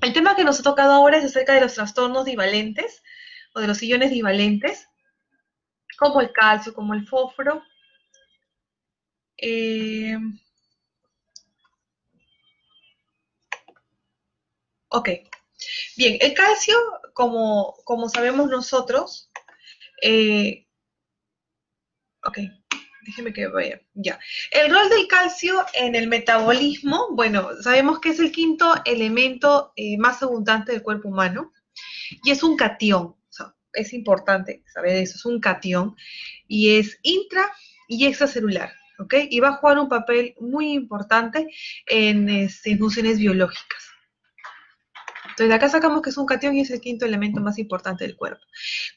El tema que nos ha tocado ahora es acerca de los trastornos divalentes o de los iones divalentes, como el calcio, como el fósforo. Eh, ok, bien, el calcio, como sabemos nosotros, eh, ok, déjeme que vaya, ya. El rol del calcio en el metabolismo, bueno, sabemos que es el quinto elemento más abundante del cuerpo humano y es un cation, o sea, es importante saber eso, es un cation y es intra y extracelular, ¿ok? Y va a jugar un papel muy importante en funciones biológicas. Entonces, de acá sacamos que es un cation y es el quinto elemento más importante del cuerpo.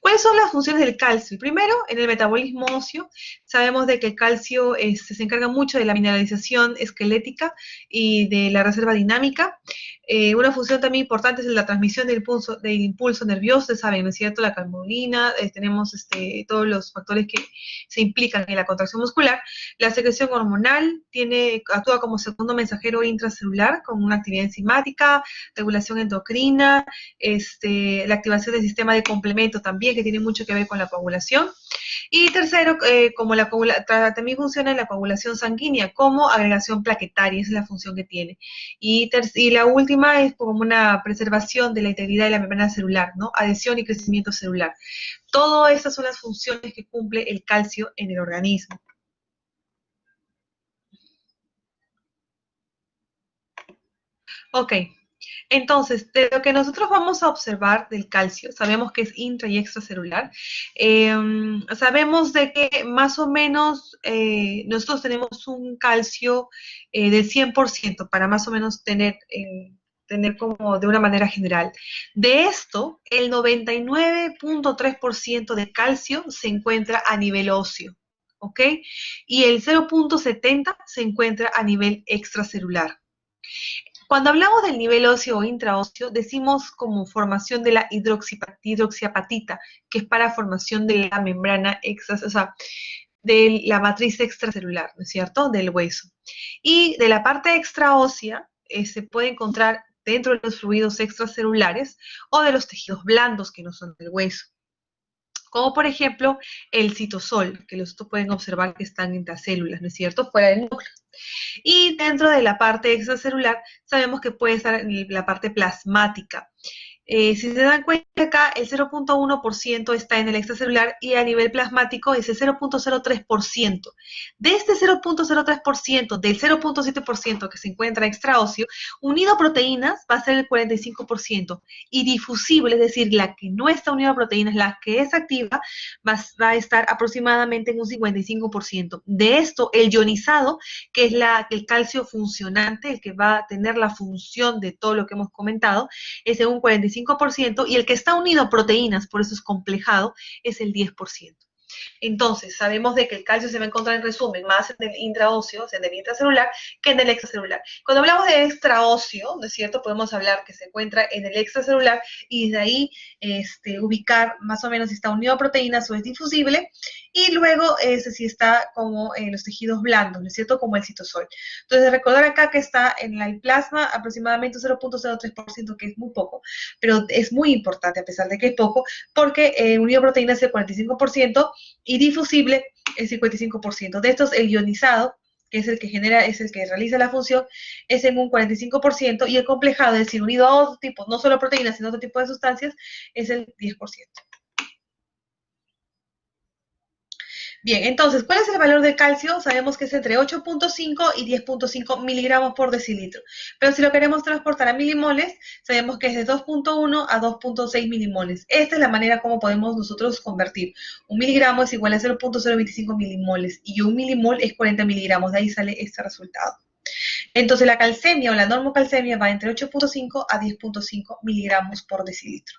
¿Cuáles son las funciones del calcio? Primero, en el metabolismo óseo, sabemos de que el calcio se encarga mucho de la mineralización esquelética y de la reserva dinámica. Una función también importante es la transmisión del impulso nervioso, ustedes saben, ¿no es cierto? La calmodulina, tenemos todos los factores que se implican en la contracción muscular. La secreción hormonal actúa como segundo mensajero intracelular con una actividad enzimática, regulación endocrina, la activación del sistema de complemento también, que tiene mucho que ver con la coagulación. Y tercero, como también funciona en la coagulación sanguínea como agregación plaquetaria, esa es la función que tiene. Y la última es como una preservación de la integridad de la membrana celular, ¿no? Adhesión y crecimiento celular. Todas estas son las funciones que cumple el calcio en el organismo. Ok, entonces, de lo que nosotros vamos a observar del calcio, sabemos que es intra y extracelular, sabemos de que más o menos nosotros tenemos un calcio del 100% para más o menos tener como de una manera general. De esto, el 99.3% de calcio se encuentra a nivel óseo, ¿ok? Y el 0.70 se encuentra a nivel extracelular. Cuando hablamos del nivel óseo o intraóseo, decimos como formación de la hidroxiapatita, que es para formación de la membrana o sea, de la matriz extracelular, ¿no es cierto?, del hueso. Y de la parte extraósea se puede encontrar dentro de los fluidos extracelulares o de los tejidos blandos que no son del hueso, como por ejemplo el citosol, que los pueden observar que están en las células, ¿no es cierto?, fuera del núcleo. Y dentro de la parte extracelular sabemos que puede estar en la parte plasmática. Si se dan cuenta acá, el 0.1% está en el extracelular y a nivel plasmático es el 0.03%. De este 0.03%, del 0.7% que se encuentra extraóseo, unido a proteínas va a ser el 45%. Y difusible, es decir, la que no está unida a proteínas, la que es activa, va a estar aproximadamente en un 55%. De esto, el ionizado, que es el calcio funcionante, el que va a tener la función de todo lo que hemos comentado, es en un 45%, y el que está unido a proteínas, por eso es complejado, es el 10%. Entonces, sabemos de que el calcio se va a encontrar en resumen más en el intraóseo, o sea, en el intracelular, que en el extracelular. Cuando hablamos de extraóseo, ¿no es cierto? Podemos hablar que se encuentra en el extracelular y desde ahí ubicar más o menos si está unido a proteínas o es difusible, y luego si está como en los tejidos blandos, ¿no es cierto? Como el citosol. Entonces, recordar acá que está en el plasma aproximadamente 0.03%, que es muy poco, pero es muy importante a pesar de que es poco, porque unido a proteínas es el 45%, y difusible el 55%. De estos, el ionizado, que es el que genera, es el que realiza la función, es en un 45%, y el complejado, es decir, unido a otro tipo, no solo proteínas, sino otro tipo de sustancias, es el 10%. Bien, entonces, ¿cuál es el valor de calcio? Sabemos que es entre 8.5 y 10.5 miligramos por decilitro. Pero si lo queremos transportar a milimoles, sabemos que es de 2.1 a 2.6 milimoles. Esta es la manera como podemos nosotros convertir. Un miligramo es igual a 0.025 milimoles y un milimol es 40 miligramos. De ahí sale este resultado. Entonces, la calcemia o la normocalcemia va entre 8.5 a 10.5 miligramos por decilitro.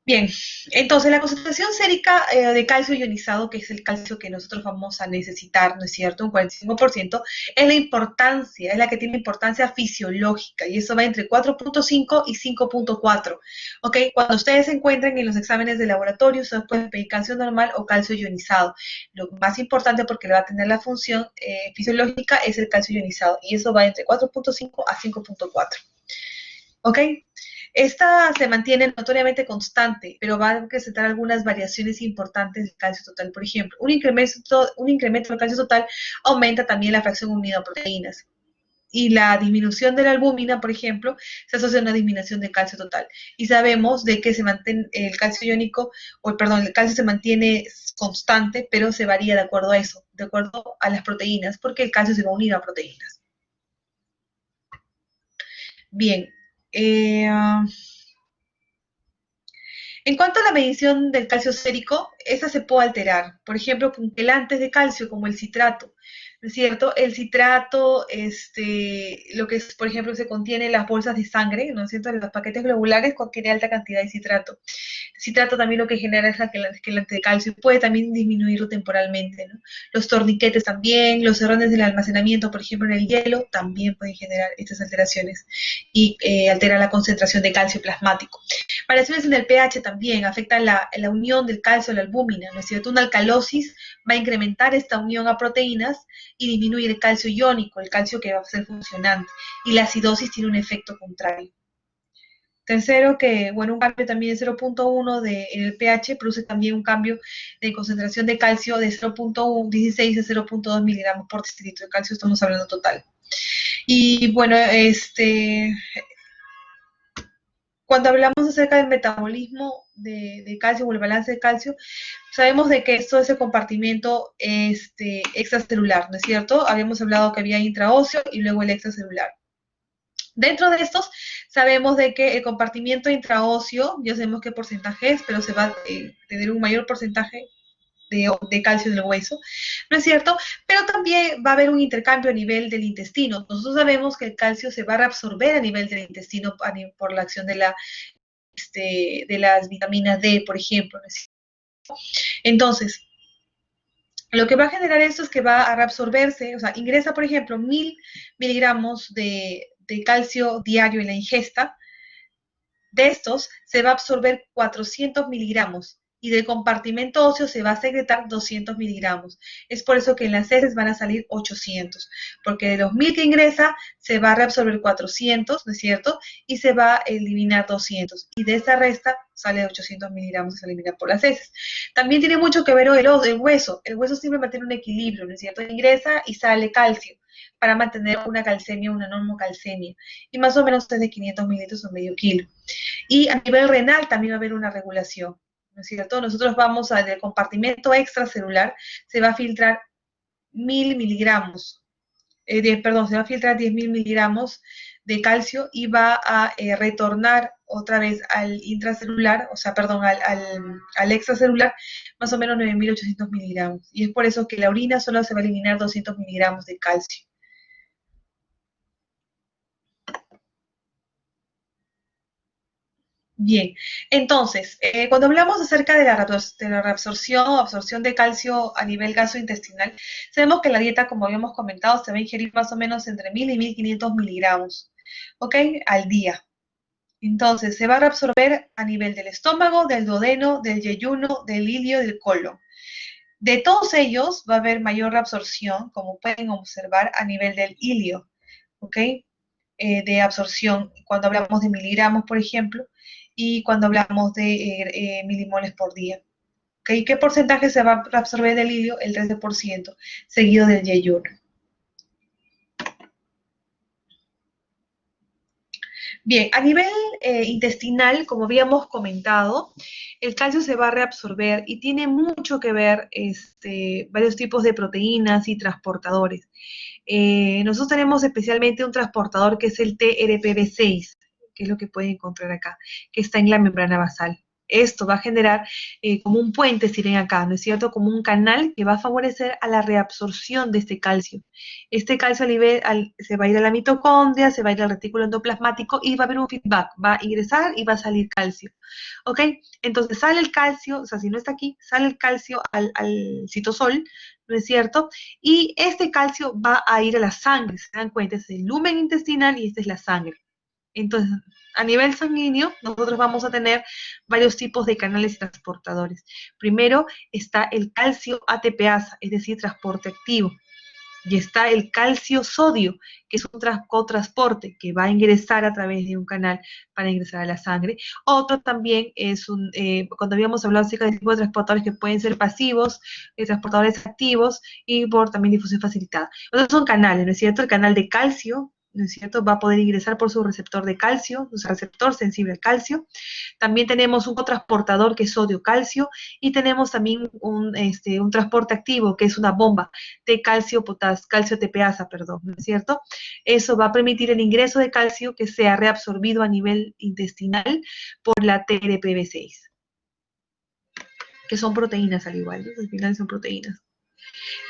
Bien, entonces la concentración sérica de calcio ionizado, que es el calcio que nosotros vamos a necesitar, ¿no es cierto? Un 45%, es la importancia, es la que tiene importancia fisiológica, y eso va entre 4.5 y 5.4, ¿ok? Cuando ustedes se encuentren en los exámenes de laboratorio, ustedes pueden pedir calcio normal o calcio ionizado. Lo más importante, porque le va a tener la función fisiológica, es el calcio ionizado, y eso va entre 4.5 a 5.4, ¿ok? Esta se mantiene notoriamente constante, pero va a presentar algunas variaciones importantes del calcio total. Por ejemplo, un incremento del calcio total aumenta también la fracción unida a proteínas. Y la disminución de la albúmina, por ejemplo, se asocia a una disminución de calcio total. Y sabemos de que se mantiene el calcio iónico, o perdón, el calcio se mantiene constante, pero se varía de acuerdo a eso, de acuerdo a las proteínas, porque el calcio se va a unir a proteínas. Bien, eh, en cuanto a la medición del calcio sérico, esta se puede alterar. Por ejemplo, con quelantes de calcio como el citrato, ¿no es cierto? El citrato, lo que es, por ejemplo, se contiene en las bolsas de sangre, ¿no es cierto? En los paquetes globulares contiene alta cantidad de citrato. El citrato también lo que genera es la quelante de calcio, puede también disminuirlo temporalmente, ¿no? Los torniquetes también, los errores del almacenamiento, por ejemplo, en el hielo, también pueden generar estas alteraciones y altera la concentración de calcio plasmático. Variaciones en el pH también afectan la unión del calcio a la albúmina, ¿no es cierto? Una alcalosis va a incrementar esta unión a proteínas y disminuye el calcio iónico, el calcio que va a ser funcionante, y la acidosis tiene un efecto contrario. Tercero, que bueno, un cambio también de 0.1 en el pH produce también un cambio de concentración de calcio de 0.16 a 0.2 miligramos por decilitro de calcio, estamos hablando total. Y bueno, cuando hablamos acerca del metabolismo de calcio o el balance de calcio, sabemos de que esto es el compartimento extracelular, ¿no es cierto? Habíamos hablado que había intraóseo y luego el extracelular. Dentro de estos, sabemos de que el compartimiento intraóseo, ya sabemos qué porcentaje es, pero se va a tener un mayor porcentaje de calcio en el hueso, ¿no es cierto? Pero también va a haber un intercambio a nivel del intestino. Nosotros sabemos que el calcio se va a reabsorber a nivel del intestino por la acción de las vitaminas D, por ejemplo. ¿No es cierto? Entonces, lo que va a generar esto es que va a reabsorberse, o sea, ingresa, por ejemplo, 1000 miligramos de calcio diario en la ingesta. De estos se va a absorber 400 miligramos y del compartimento óseo se va a secretar 200 miligramos. Es por eso que en las heces van a salir 800, porque de los 1000 que ingresa se va a reabsorber 400, ¿no es cierto? Y se va a eliminar 200. Y de esa resta sale 800 miligramos y se elimina por las heces. También tiene mucho que ver el hueso. El hueso siempre mantiene un equilibrio, ¿no es cierto? Ingresa y sale calcio para mantener una calcemia, una normocalcemia. Y más o menos es de 500 mililitros o medio kilo. Y a nivel renal también va a haber una regulación, ¿no es cierto? Nosotros vamos al compartimento extracelular, se va a filtrar 1000 miligramos, perdón, se va a filtrar 10.000 miligramos de calcio y va a retornar otra vez al intracelular, o sea, perdón, al extracelular, más o menos 9.800 miligramos. Y es por eso que la orina solo se va a eliminar 200 miligramos de calcio. Bien, entonces, cuando hablamos acerca de la reabsorción o absorción de calcio a nivel gastrointestinal, sabemos que la dieta, como habíamos comentado, se va a ingerir más o menos entre 1000 y 1500 miligramos, ¿ok? Al día. Entonces, se va a reabsorber a nivel del estómago, del duodeno, del yeyuno, del ilio y del colon. De todos ellos va a haber mayor reabsorción, como pueden observar, a nivel del ilio, ¿ok? De absorción, cuando hablamos de miligramos, por ejemplo, y cuando hablamos de milimoles por día. ¿Okay? ¿Qué porcentaje se va a absorber del ilio? El 13%, seguido del yeyuno. Bien, a nivel intestinal, como habíamos comentado, el calcio se va a reabsorber y tiene mucho que ver varios tipos de proteínas y transportadores. Nosotros tenemos especialmente un transportador que es el TRPV6, que es lo que pueden encontrar acá, que está en la membrana basal. Esto va a generar como un puente, si ven acá, ¿no es cierto? Como un canal que va a favorecer a la reabsorción de este calcio. Este calcio se va a ir a la mitocondria, se va a ir al retículo endoplasmático y va a haber un feedback, va a ingresar y va a salir calcio. ¿Ok? Entonces sale el calcio, o sea, si no está aquí, sale el calcio al citosol, ¿no es cierto? Y este calcio va a ir a la sangre, se dan cuenta, este es el lumen intestinal y esta es la sangre. Entonces, a nivel sanguíneo, nosotros vamos a tener varios tipos de canales transportadores. Primero está el calcio ATPasa, es decir, transporte activo. Y está el calcio-sodio, que es un cotransporte que va a ingresar a través de un canal para ingresar a la sangre. Otro también es cuando habíamos hablado acerca de tipos de transportadores que pueden ser pasivos, transportadores activos y por también difusión facilitada. Otros son canales, ¿no es cierto? El canal de calcio, ¿no es cierto? Va a poder ingresar por su receptor de calcio, su receptor sensible al calcio. También tenemos un transportador que es sodio-calcio y tenemos también un transporte activo que es una bomba de calcio TPasa, perdón, ¿no es cierto? Eso va a permitir el ingreso de calcio que sea reabsorbido a nivel intestinal por la TRPV6, que son proteínas al igual, ¿no? Al final son proteínas.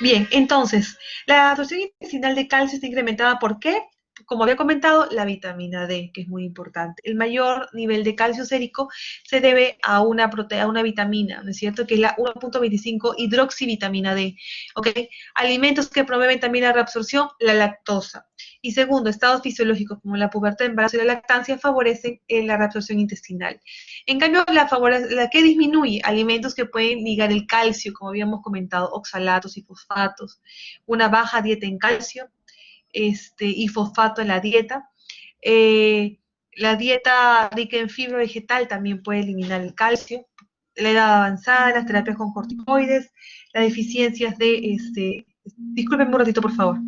Bien, entonces, la absorción intestinal de calcio está incrementada, ¿por qué? Como había comentado, la vitamina D, que es muy importante. El mayor nivel de calcio sérico se debe a una vitamina, ¿no es cierto? Que es la 1.25 hidroxivitamina D. ¿Ok? Alimentos que promueven también la reabsorción, la lactosa. Y segundo, estados fisiológicos como la pubertad, embarazo y la lactancia favorecen la reabsorción intestinal. En cambio, la que disminuye, alimentos que pueden ligar el calcio, como habíamos comentado, oxalatos y fosfatos, una baja dieta en calcio y fosfato en la dieta. La dieta rica en fibra vegetal también puede eliminar el calcio. La edad avanzada, las terapias con corticoides, las deficiencias de. Discúlpenme un ratito, por favor.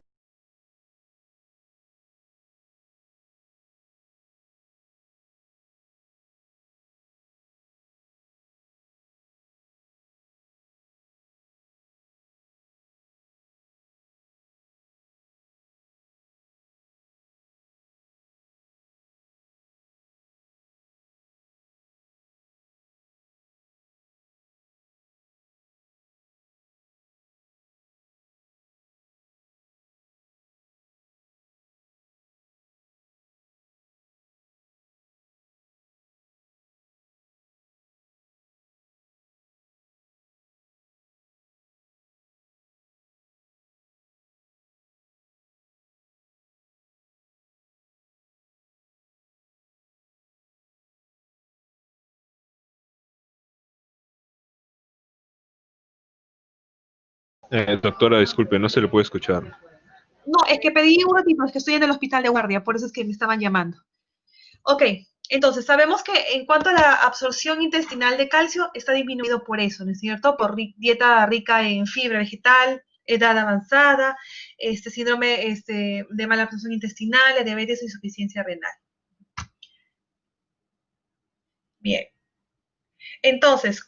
Doctora, disculpe, no se le puede escuchar. No, es que pedí un ratito, es que estoy en el hospital de guardia, por eso es que me estaban llamando. Ok, entonces sabemos que en cuanto a la absorción intestinal de calcio, está disminuido por eso, ¿no es cierto? Por dieta rica en fibra vegetal, edad avanzada, síndrome de mala absorción intestinal, la diabetes e insuficiencia renal. Bien, entonces,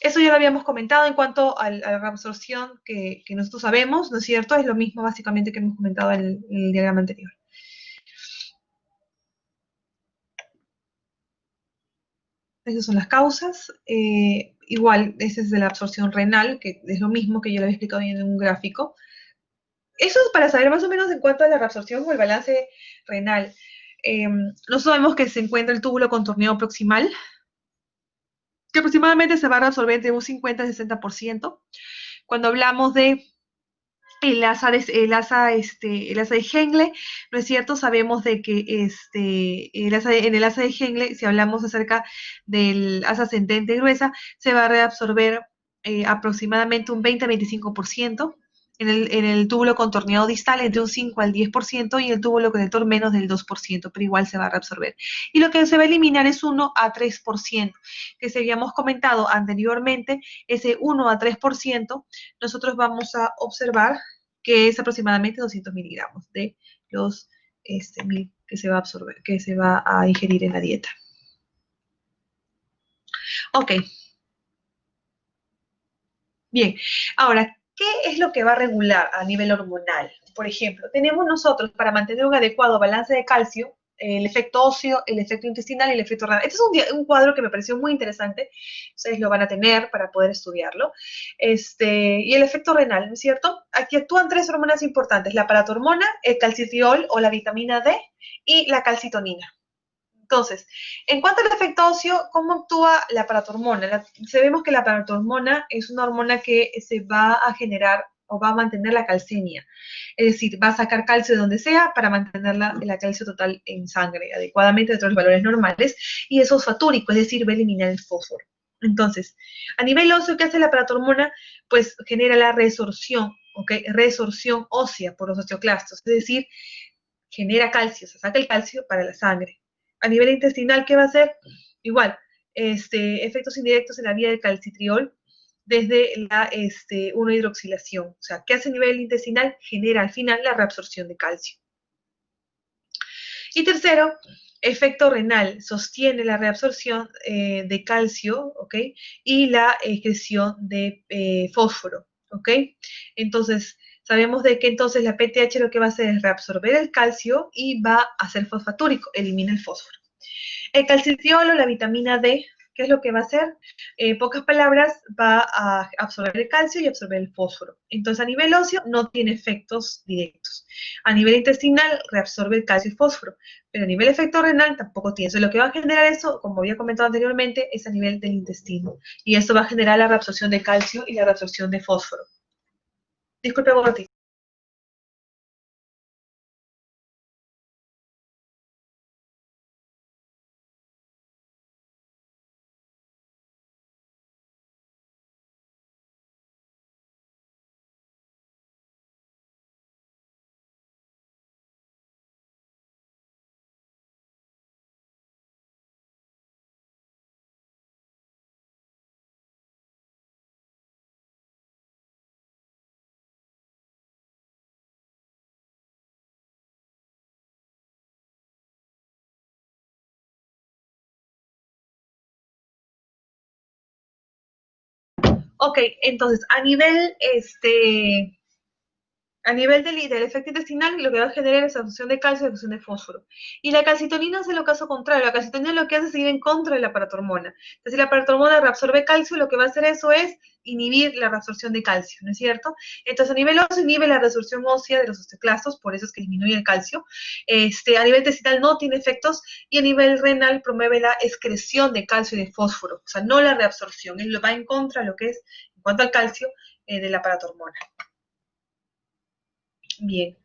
eso ya lo habíamos comentado en cuanto a la absorción que nosotros sabemos, ¿no es cierto? Es lo mismo básicamente que hemos comentado en el diagrama anterior. Esas son las causas. Igual, esa es de la absorción renal, que es lo mismo que yo le había explicado en un gráfico. Eso es para saber más o menos en cuanto a la reabsorción o el balance renal. Nosotros sabemos que se encuentra el túbulo contorneado proximal, que aproximadamente se va a reabsorber entre un 50 y 60%. Cuando hablamos de el asa de Henle, ¿no es cierto? Sabemos de que en el asa de Henle, si hablamos acerca del asa ascendente gruesa, se va a reabsorber aproximadamente un 20-25%. En el túbulo contorneado distal entre un 5 al 10% y el túbulo conector menos del 2%, pero igual se va a reabsorber. Y lo que se va a eliminar es 1 a 3%, que se habíamos comentado anteriormente, ese 1 a 3%, nosotros vamos a observar que es aproximadamente 200 miligramos de los 1000 que se va a absorber, que se va a ingerir en la dieta. Ok. Bien. Ahora, ¿qué es lo que va a regular a nivel hormonal? Por ejemplo, tenemos nosotros para mantener un adecuado balance de calcio, el efecto óseo, el efecto intestinal y el efecto renal. Este es un cuadro que me pareció muy interesante, ustedes lo van a tener para poder estudiarlo. Y el efecto renal, ¿no es cierto? Aquí actúan tres hormonas importantes, la paratormona, el calcitriol o la vitamina D y la calcitonina. Entonces, en cuanto al efecto óseo, ¿cómo actúa la paratormona? Sabemos que la paratormona es una hormona que se va a generar o va a mantener la calcemia. Es decir, va a sacar calcio de donde sea para mantener la calcio total en sangre adecuadamente dentro de los valores normales, y es fosfatúrico, es decir, va a eliminar el fósforo. Entonces, a nivel óseo, ¿qué hace la paratormona? Pues genera la resorción, ¿ok? Resorción ósea por los osteoclastos, es decir, genera calcio, se saca el calcio para la sangre. A nivel intestinal, ¿qué va a hacer? Igual, efectos indirectos en la vía del calcitriol desde la 1-hidroxilación. O sea, ¿qué hace a nivel intestinal? Genera al final la reabsorción de calcio. Y tercero, efecto renal, sostiene la reabsorción de calcio, ¿ok? Y la excreción de fósforo, ¿ok? Entonces, sabemos de que entonces la PTH lo que va a hacer es reabsorber el calcio y va a ser fosfatúrico, elimina el fósforo. El calcitriol o la vitamina D, ¿qué es lo que va a hacer? En pocas palabras, va a absorber el calcio y absorber el fósforo. Entonces, a nivel óseo no tiene efectos directos. A nivel intestinal, reabsorbe el calcio y fósforo. Pero a nivel efecto renal tampoco tiene. Entonces, lo que va a generar eso, como había comentado anteriormente, es a nivel del intestino. Y esto va a generar la reabsorción de calcio y la reabsorción de fósforo. Disculpe, Gorti. Ok, entonces, a nivel del efecto intestinal, lo que va a generar es absorción de calcio y absorción de fósforo. Y la calcitonina hace lo caso contrario. La calcitonina lo que hace es ir en contra de la paratormona. Entonces, si la paratormona reabsorbe calcio, lo que va a hacer eso es inhibir la reabsorción de calcio, ¿no es cierto? Entonces, a nivel óseo inhibe la resorción ósea de los osteoclastos, por eso es que disminuye el calcio. A nivel intestinal no tiene efectos, y a nivel renal promueve la excreción de calcio y de fósforo, o sea, no la reabsorción. Él va en contra de lo que es, en cuanto al calcio, de la paratormona. Bien.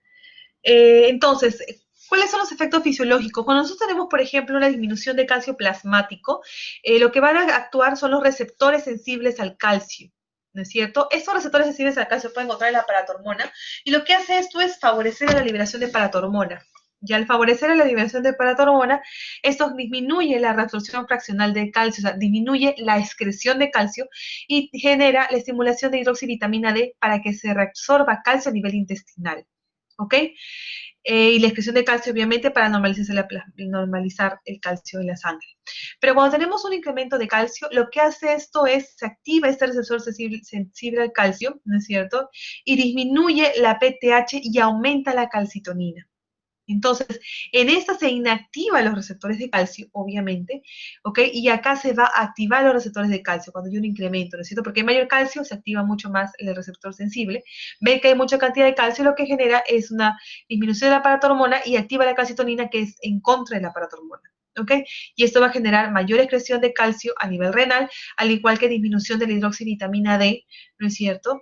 Entonces, ¿cuáles son los efectos fisiológicos? Cuando nosotros tenemos, por ejemplo, una disminución de calcio plasmático, lo que van a actuar son los receptores sensibles al calcio, ¿no es cierto? Estos receptores sensibles al calcio pueden encontrar en la paratormona, y lo que hace esto es favorecer la liberación de paratormona. Y al favorecer la liberación de paratormona, esto disminuye la reabsorción fraccional de calcio, o sea, disminuye la excreción de calcio y genera la estimulación de hidroxivitamina D para que se reabsorba calcio a nivel intestinal. ¿Ok? Y la excreción de calcio, obviamente, para normalizar el calcio en la sangre. Pero cuando tenemos un incremento de calcio, lo que hace esto es, se activa este receptor sensible al calcio, ¿no es cierto? Y disminuye la PTH y aumenta la calcitonina. Entonces, en esta se inactivan los receptores de calcio, obviamente, ¿ok? Y acá se va a activar los receptores de calcio cuando hay un incremento, ¿no es cierto? Porque hay mayor calcio, se activa mucho más el receptor sensible. Ve que hay mucha cantidad de calcio, lo que genera es una disminución de la paratormona y activa la calcitonina, que es en contra de la paratormona, ¿ok? Y esto va a generar mayor excreción de calcio a nivel renal, al igual que disminución de la hidroxivitamina D, ¿no es cierto?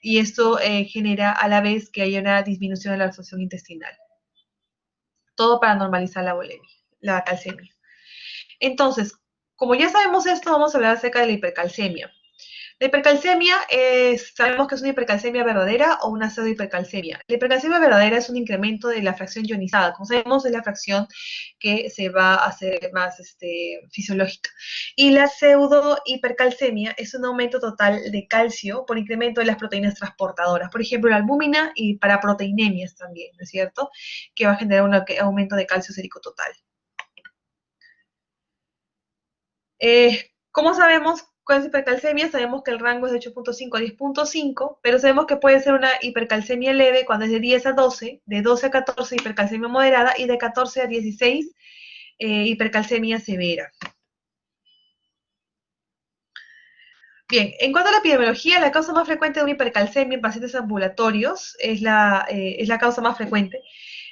Y esto genera a la vez que haya una disminución de la absorción intestinal. Todo para normalizar la bulimia, la calcemia. Entonces, como ya sabemos esto, vamos a hablar acerca de la hipercalcemia. La hipercalcemia sabemos que es una hipercalcemia verdadera o una pseudohipercalcemia. La hipercalcemia verdadera es un incremento de la fracción ionizada. Como sabemos, es la fracción que se va a hacer más fisiológica. Y la pseudohipercalcemia es un aumento total de calcio por incremento de las proteínas transportadoras. Por ejemplo, la albúmina, y para proteinemias también, ¿no es cierto? Que va a generar un aumento de calcio sérico total. ¿Cómo sabemos con hipercalcemia sabemos que el rango es de 8.5 a 10.5, pero sabemos que puede ser una hipercalcemia leve cuando es de 10 a 12, de 12 a 14 hipercalcemia moderada y de 14 a 16 hipercalcemia severa. Bien, en cuanto a la epidemiología, la causa más frecuente de una hipercalcemia en pacientes ambulatorios es la causa más frecuente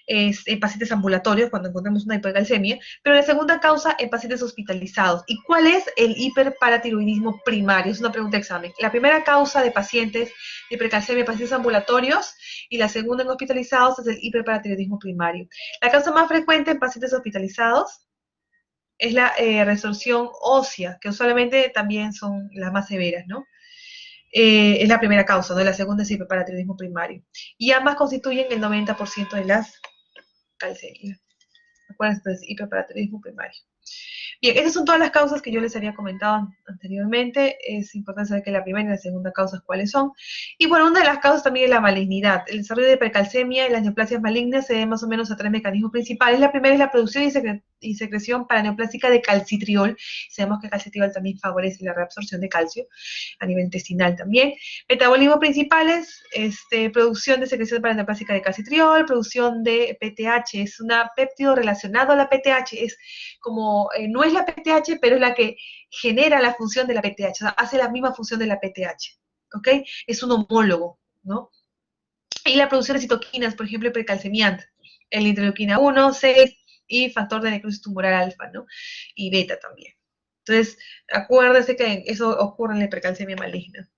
en pacientes ambulatorios cuando encontramos una hipercalcemia, pero la segunda causa en pacientes hospitalizados. ¿Y cuál es el hiperparatiroidismo primario? Es una pregunta de examen. La primera causa de pacientes de hipercalcemia en pacientes ambulatorios y la segunda en hospitalizados es el hiperparatiroidismo primario. La causa más frecuente en pacientes hospitalizados es la resorción ósea, que usualmente también son las más severas, ¿no? Es la primera causa, ¿no? La segunda es hiperparatiroidismo primario. Y ambas constituyen el 90% de las calcemias. Acuérdense, entonces, hiperparatiroidismo primario. Bien, esas son todas las causas que yo les había comentado anteriormente. Es importante saber que la primera y la segunda causas cuáles son. Y bueno, una de las causas también es la malignidad. El desarrollo de hipercalcemia y las neoplasias malignas se debe más o menos a tres mecanismos principales. La primera es la producción y secreción paraneoplásica de calcitriol. Sabemos que el calcitriol también favorece la reabsorción de calcio a nivel intestinal también. Metabolismos principales, producción de secreción paraneoplásica de calcitriol, producción de PTH, es un péptido relacionado a la PTH, es como, no es la PTH, pero es la que genera la función de la PTH, o sea, hace la misma función de la PTH, ¿ok? Es un homólogo, ¿no? Y la producción de citoquinas, por ejemplo, hipercalcemiante, el interleuquina 1, 6 y factor de necrosis tumoral alfa, ¿no? Y beta también. Entonces, acuérdese que eso ocurre en la hipercalcemia maligna.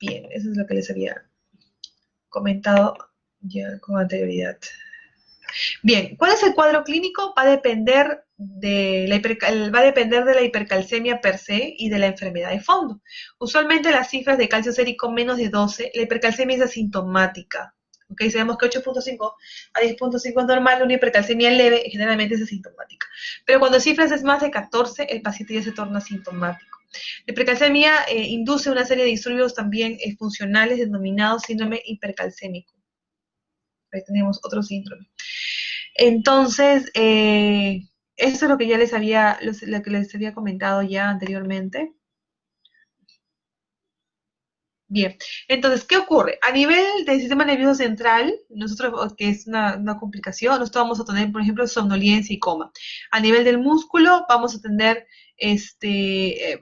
Bien, eso es lo que les había comentado ya con anterioridad. Bien, ¿cuál es el cuadro clínico? Va a depender de la hipercalcemia per se y de la enfermedad de fondo. Usualmente las cifras de calcio sérico menos de 12, la hipercalcemia es asintomática. ¿Ok? Sabemos que 8.5 a 10.5 es normal, una hipercalcemia leve generalmente es asintomática. Pero cuando cifras es más de 14, el paciente ya se torna asintomático. La hipercalcemia induce una serie de disturbios también funcionales denominados síndrome hipercalcémico. Ahí tenemos otro síndrome. Entonces, eso es lo que ya lo que les había comentado ya anteriormente. Bien, entonces, ¿qué ocurre? A nivel del sistema nervioso central, nosotros, que es una complicación, nosotros vamos a tener, por ejemplo, somnolencia y coma. A nivel del músculo, vamos a tener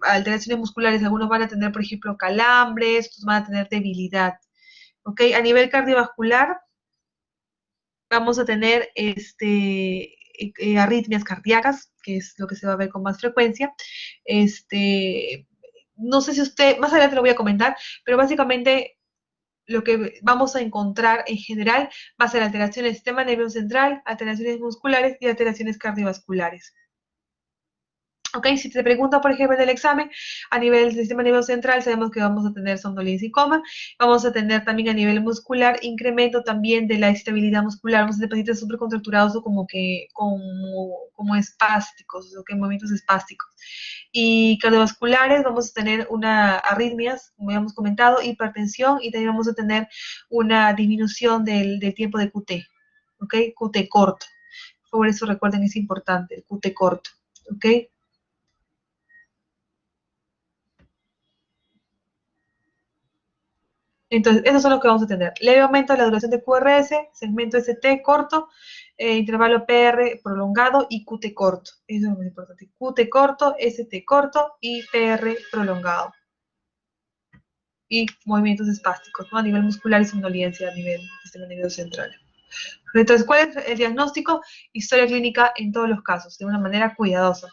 alteraciones musculares, algunos van a tener, por ejemplo, calambres, otros van a tener debilidad. ¿Ok? A nivel cardiovascular, vamos a tener arritmias cardíacas, que es lo que se va a ver con más frecuencia. No sé si usted, más adelante lo voy a comentar, pero básicamente lo que vamos a encontrar en general va a ser alteraciones del sistema nervioso central, alteraciones musculares y alteraciones cardiovasculares. ¿Ok? Si te pregunta, por ejemplo, en el examen, a nivel del sistema nervioso central, sabemos que vamos a tener somnolencia y coma. Vamos a tener también a nivel muscular incremento también de la estabilidad muscular. Vamos a tener pacientes súper contracturados o como espásticos, o que movimientos espásticos. Y cardiovasculares, vamos a tener una arritmias, como ya hemos comentado, hipertensión y también vamos a tener una disminución del tiempo de QT. ¿Ok? QT corto. Por eso recuerden, es importante el QT corto. ¿Ok? Entonces, esos son los que vamos a tener. Leve aumento de la duración de QRS, segmento ST corto, intervalo PR prolongado y QT corto. Eso es lo más importante. QT corto, ST corto y PR prolongado. Y movimientos espásticos, ¿no? A nivel muscular y somnolencia a nivel del sistema nervioso central. Entonces, ¿cuál es el diagnóstico? Historia clínica en todos los casos, de una manera cuidadosa.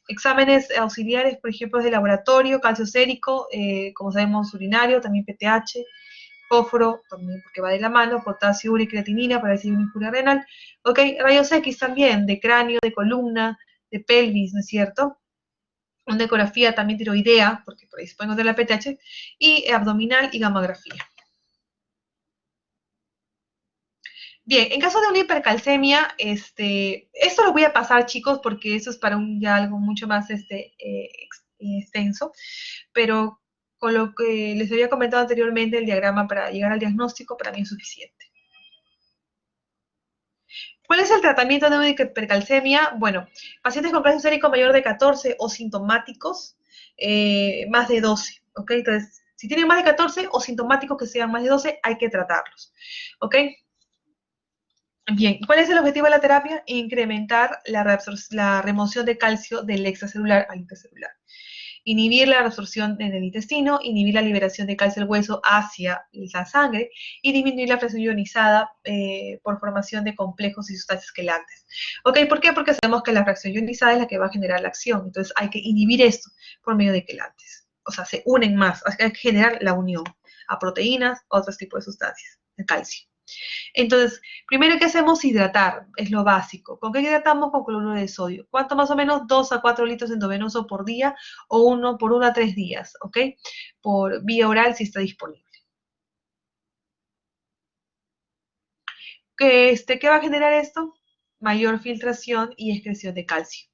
Exámenes auxiliares, por ejemplo, de laboratorio, calcio sérico, como sabemos, urinario, también PTH, fósforo, también porque va de la mano, potasio, urea y creatinina para decir una injuria renal. Ok, rayos X también, de cráneo, de columna, de pelvis, ¿no es cierto? Una ecografía también tiroidea, porque por ahí se puede encontrar la PTH, y abdominal y gamografía. Bien, en caso de una hipercalcemia, esto lo voy a pasar, chicos, porque eso es para ya algo mucho más extenso, pero con lo que les había comentado anteriormente, el diagrama para llegar al diagnóstico para mí es suficiente. ¿Cuál es el tratamiento de una hipercalcemia? Bueno, pacientes con calcio sérico mayor de 14 o sintomáticos más de 12, ¿ok? Entonces, si tienen más de 14 o sintomáticos que sean más de 12, hay que tratarlos, ¿ok? Bien, ¿cuál es el objetivo de la terapia? Incrementar la remoción de calcio del extracelular al intracelular. Inhibir la reabsorción en el intestino, inhibir la liberación de calcio del hueso hacia la sangre y disminuir la presión ionizada por formación de complejos y sustancias quelantes. ¿Ok? ¿Por qué? Porque sabemos que la fracción ionizada es la que va a generar la acción. Entonces hay que inhibir esto por medio de quelantes. O sea, se unen más, hay que generar la unión a proteínas, a otros tipos de sustancias, de calcio. Entonces, primero que hacemos hidratar, es lo básico. ¿Con qué hidratamos? Con cloruro de sodio. ¿Cuánto más o menos? 2 a 4 litros endovenoso por día o por 1 a 3 días, ¿ok? Por vía oral si está disponible. ¿Qué va a generar esto? Mayor filtración y excreción de calcio,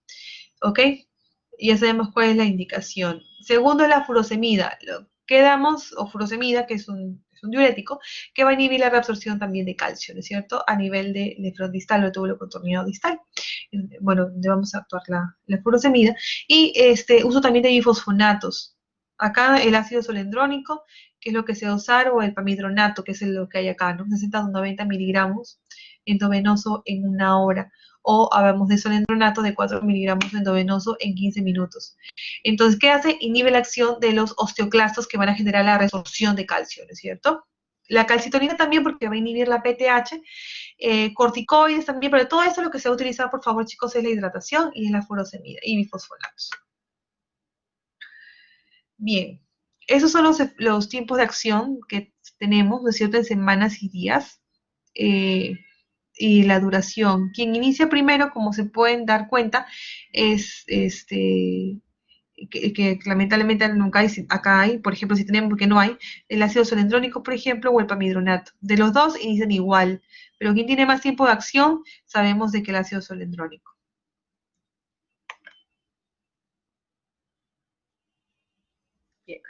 ¿ok? Ya sabemos cuál es la indicación. Segundo, la furosemida. ¿Qué damos? O furosemida, que es un diurético, que va a inhibir la reabsorción también de calcio, ¿no es cierto? A nivel de nefrón distal o túbulo contorneado distal. Bueno, donde vamos a actuar la furosemida. Y uso también de bifosfonatos. Acá el ácido solendrónico, que es lo que se va a usar, o el pamidronato, que es lo que hay acá, ¿no? 60 o 90 miligramos endovenoso en 1 hora. O hablamos de solendronato de 4 miligramos endovenoso en 15 minutos. Entonces, ¿qué hace? Inhibe la acción de los osteoclastos que van a generar la resorción de calcio, ¿no es cierto? La calcitonina también porque va a inhibir la PTH, corticoides también, pero todo esto lo que se va a utilizar, por favor, chicos, es la hidratación y es la furosemida y bifosfonatos. Bien, esos son los tiempos de acción que tenemos, ¿no es cierto?, en semanas y días. Y la duración. Quien inicia primero, como se pueden dar cuenta, es que lamentablemente nunca hay, acá hay, por ejemplo, si tenemos, porque no hay, el ácido solendrónico, por ejemplo, o el pamidronato. De los dos inician igual, pero quien tiene más tiempo de acción, sabemos de que el ácido solendrónico. Bien.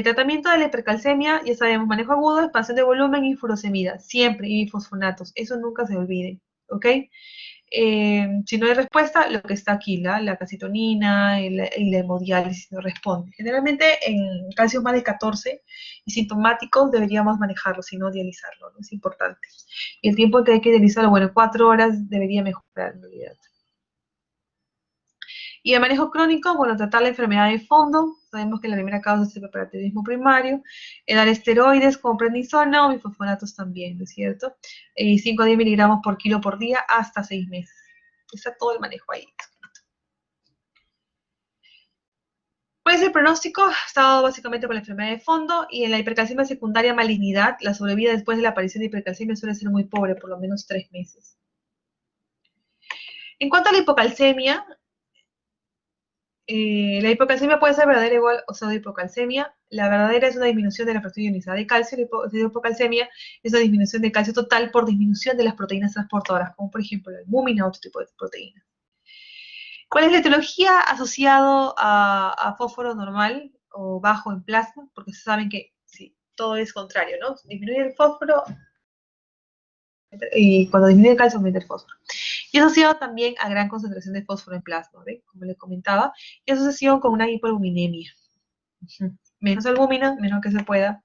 Tratamiento de la hipercalcemia, ya sabemos, manejo agudo, expansión de volumen y furosemida, siempre, y fosfonatos, eso nunca se olvide, ¿ok? Si no hay respuesta, lo que está aquí, la calcitonina y la hemodiálisis no responde. Generalmente en calcios más de 14 y sintomáticos deberíamos manejarlo, si no dializarlo, ¿no? Es importante. Y el tiempo en que hay que dializarlo, bueno, 4 horas debería mejorar en realidad. Y el manejo crónico, bueno, tratar la enfermedad de fondo. Sabemos que la primera causa es el hiperparatidismo primario. Dar esteroides como prednisona o bifosfonatos también, ¿no es cierto? Y 5 a 10 miligramos por kilo por día hasta 6 meses. Está todo el manejo ahí. ¿Cuál es el pronóstico? Está dado básicamente por la enfermedad de fondo y en la hipercalcemia secundaria malignidad, la sobrevida después de la aparición de hipercalcemia suele ser muy pobre, por lo menos 3 meses. En cuanto a la hipocalcemia, la hipocalcemia puede ser verdadera igual o pseudohipocalcemia. La verdadera es una disminución de la fracción ionizada de calcio. La hipocalcemia es una disminución de calcio total por disminución de las proteínas transportadoras, como por ejemplo la albúmina o otro tipo de proteínas. ¿Cuál es la etiología asociado a fósforo normal o bajo en plasma? Porque se saben que sí, todo es contrario, ¿no? Disminuye el fósforo y cuando disminuye el calcio aumenta el fósforo. Y asociado también a gran concentración de fósforo en plasma, ¿ve? Como les comentaba, y asociación con una hipoalbuminemia. Menos albúmina, menos que se pueda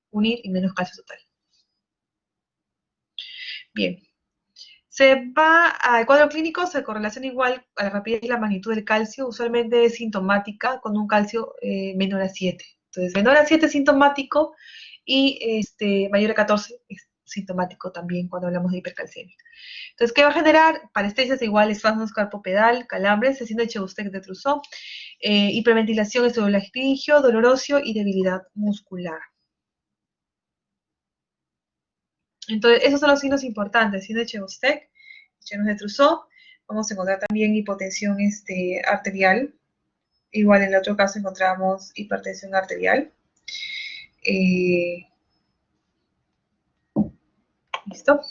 unir y menos calcio total. Bien. Se va al cuadro clínico, se correlaciona igual a la rapidez y la magnitud del calcio, usualmente es sintomática con un calcio menor a 7. Entonces, menor a 7 es sintomático y mayor a 14 es sintomático también cuando hablamos de hipercalcemia. Entonces, ¿qué va a generar? Parestesias igual, espasmos carpopedal, calambres, síndrome de Chebustek de Trousseau, hiperventilación, esofagio, dolor óseo y debilidad muscular. Entonces, esos son los signos importantes, síndrome de Chebustek, síndrome de Trousseau. Vamos a encontrar también hipotensión arterial. Igual en el otro caso encontramos hipertensión arterial. ¿Listo?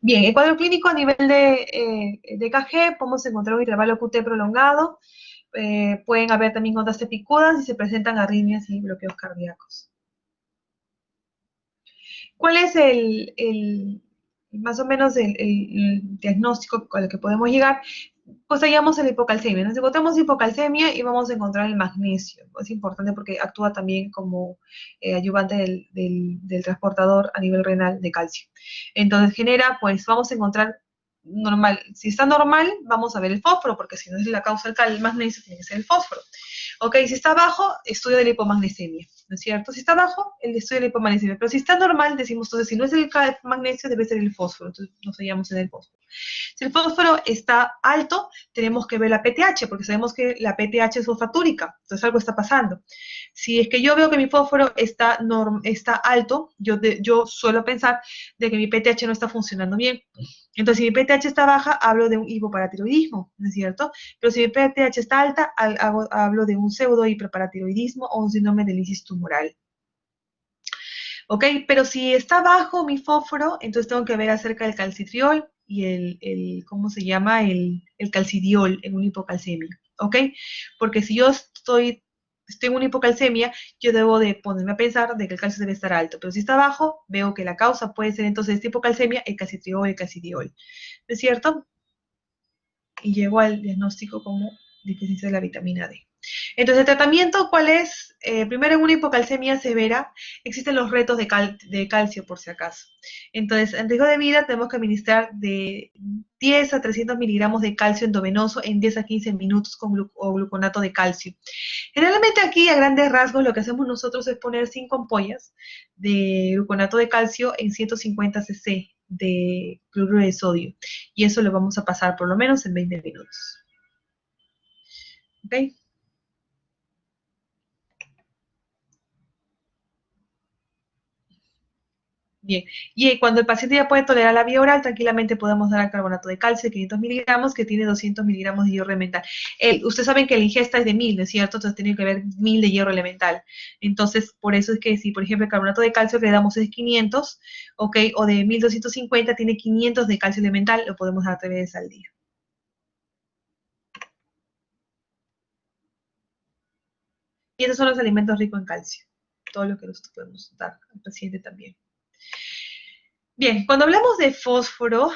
Bien, el cuadro clínico a nivel de EKG, podemos encontrar un intervalo QT prolongado. Pueden haber también ondas picudas y se presentan arritmias y bloqueos cardíacos. ¿Cuál es más o menos el diagnóstico con el que podemos llegar? Pues hallamos la hipocalcemia. Nos encontramos hipocalcemia y vamos a encontrar el magnesio. Es importante porque actúa también como ayudante del transportador a nivel renal de calcio. Entonces genera, pues vamos a encontrar normal. Si está normal, vamos a ver el fósforo, porque si no es la causa del magnesio, tiene que ser el fósforo. Ok, si está bajo, estudio de la hipomagnesemia, ¿no es cierto? Si está bajo, el estudio de la hipomagnesemia. Pero si está normal, decimos, entonces, si no es el magnesio, debe ser el fósforo. Entonces, nos hallamos en el fósforo. Si el fósforo está alto, tenemos que ver la PTH, porque sabemos que la PTH es olfactórica, entonces algo está pasando. Si es que yo veo que mi fósforo está alto, yo suelo pensar de que mi PTH no está funcionando bien. Entonces, si mi PTH está baja, hablo de un hipoparatiroidismo, ¿no es cierto? Pero si mi PTH está alta, hablo de un pseudo hiperparatiroidismo o un síndrome de lisis tumoral. ¿Ok? Pero si está bajo mi fósforo, entonces tengo que ver acerca del calcitriol y ¿cómo se llama? El calcidiol en una hipocalcemia. ¿Ok? Porque si yo estoy en una hipocalcemia, yo debo de ponerme a pensar de que el calcio debe estar alto. Pero si está bajo, veo que la causa puede ser entonces esta hipocalcemia, el calcitriol, el calcidiol. ¿No es cierto? Y llego al diagnóstico como deficiencia de la vitamina D. Entonces, ¿el tratamiento cuál es? Primero, en una hipocalcemia severa, existen los retos de calcio, por si acaso. Entonces, en riesgo de vida, tenemos que administrar de 10 a 300 miligramos de calcio endovenoso en 10 a 15 minutos con gluconato de calcio. Generalmente aquí, a grandes rasgos, lo que hacemos nosotros es poner 5 ampollas de gluconato de calcio en 150 cc de cloruro de sodio. Y eso lo vamos a pasar por lo menos en 20 minutos. ¿Ok? Bien, y cuando el paciente ya puede tolerar la vía oral, tranquilamente podemos dar el carbonato de calcio de 500 miligramos, que tiene 200 miligramos de hierro elemental. Ustedes saben que la ingesta es de 1000, ¿no es cierto? Entonces tiene que haber 1000 de hierro elemental. Entonces, por eso es que si, por ejemplo, el carbonato de calcio que le damos es 500, ¿ok? O de 1250 tiene 500 de calcio elemental, lo podemos dar 3 veces al día. Y esos son los alimentos ricos en calcio. Todo lo que nosotros podemos dar al paciente también. Bien, cuando hablamos de fósforo,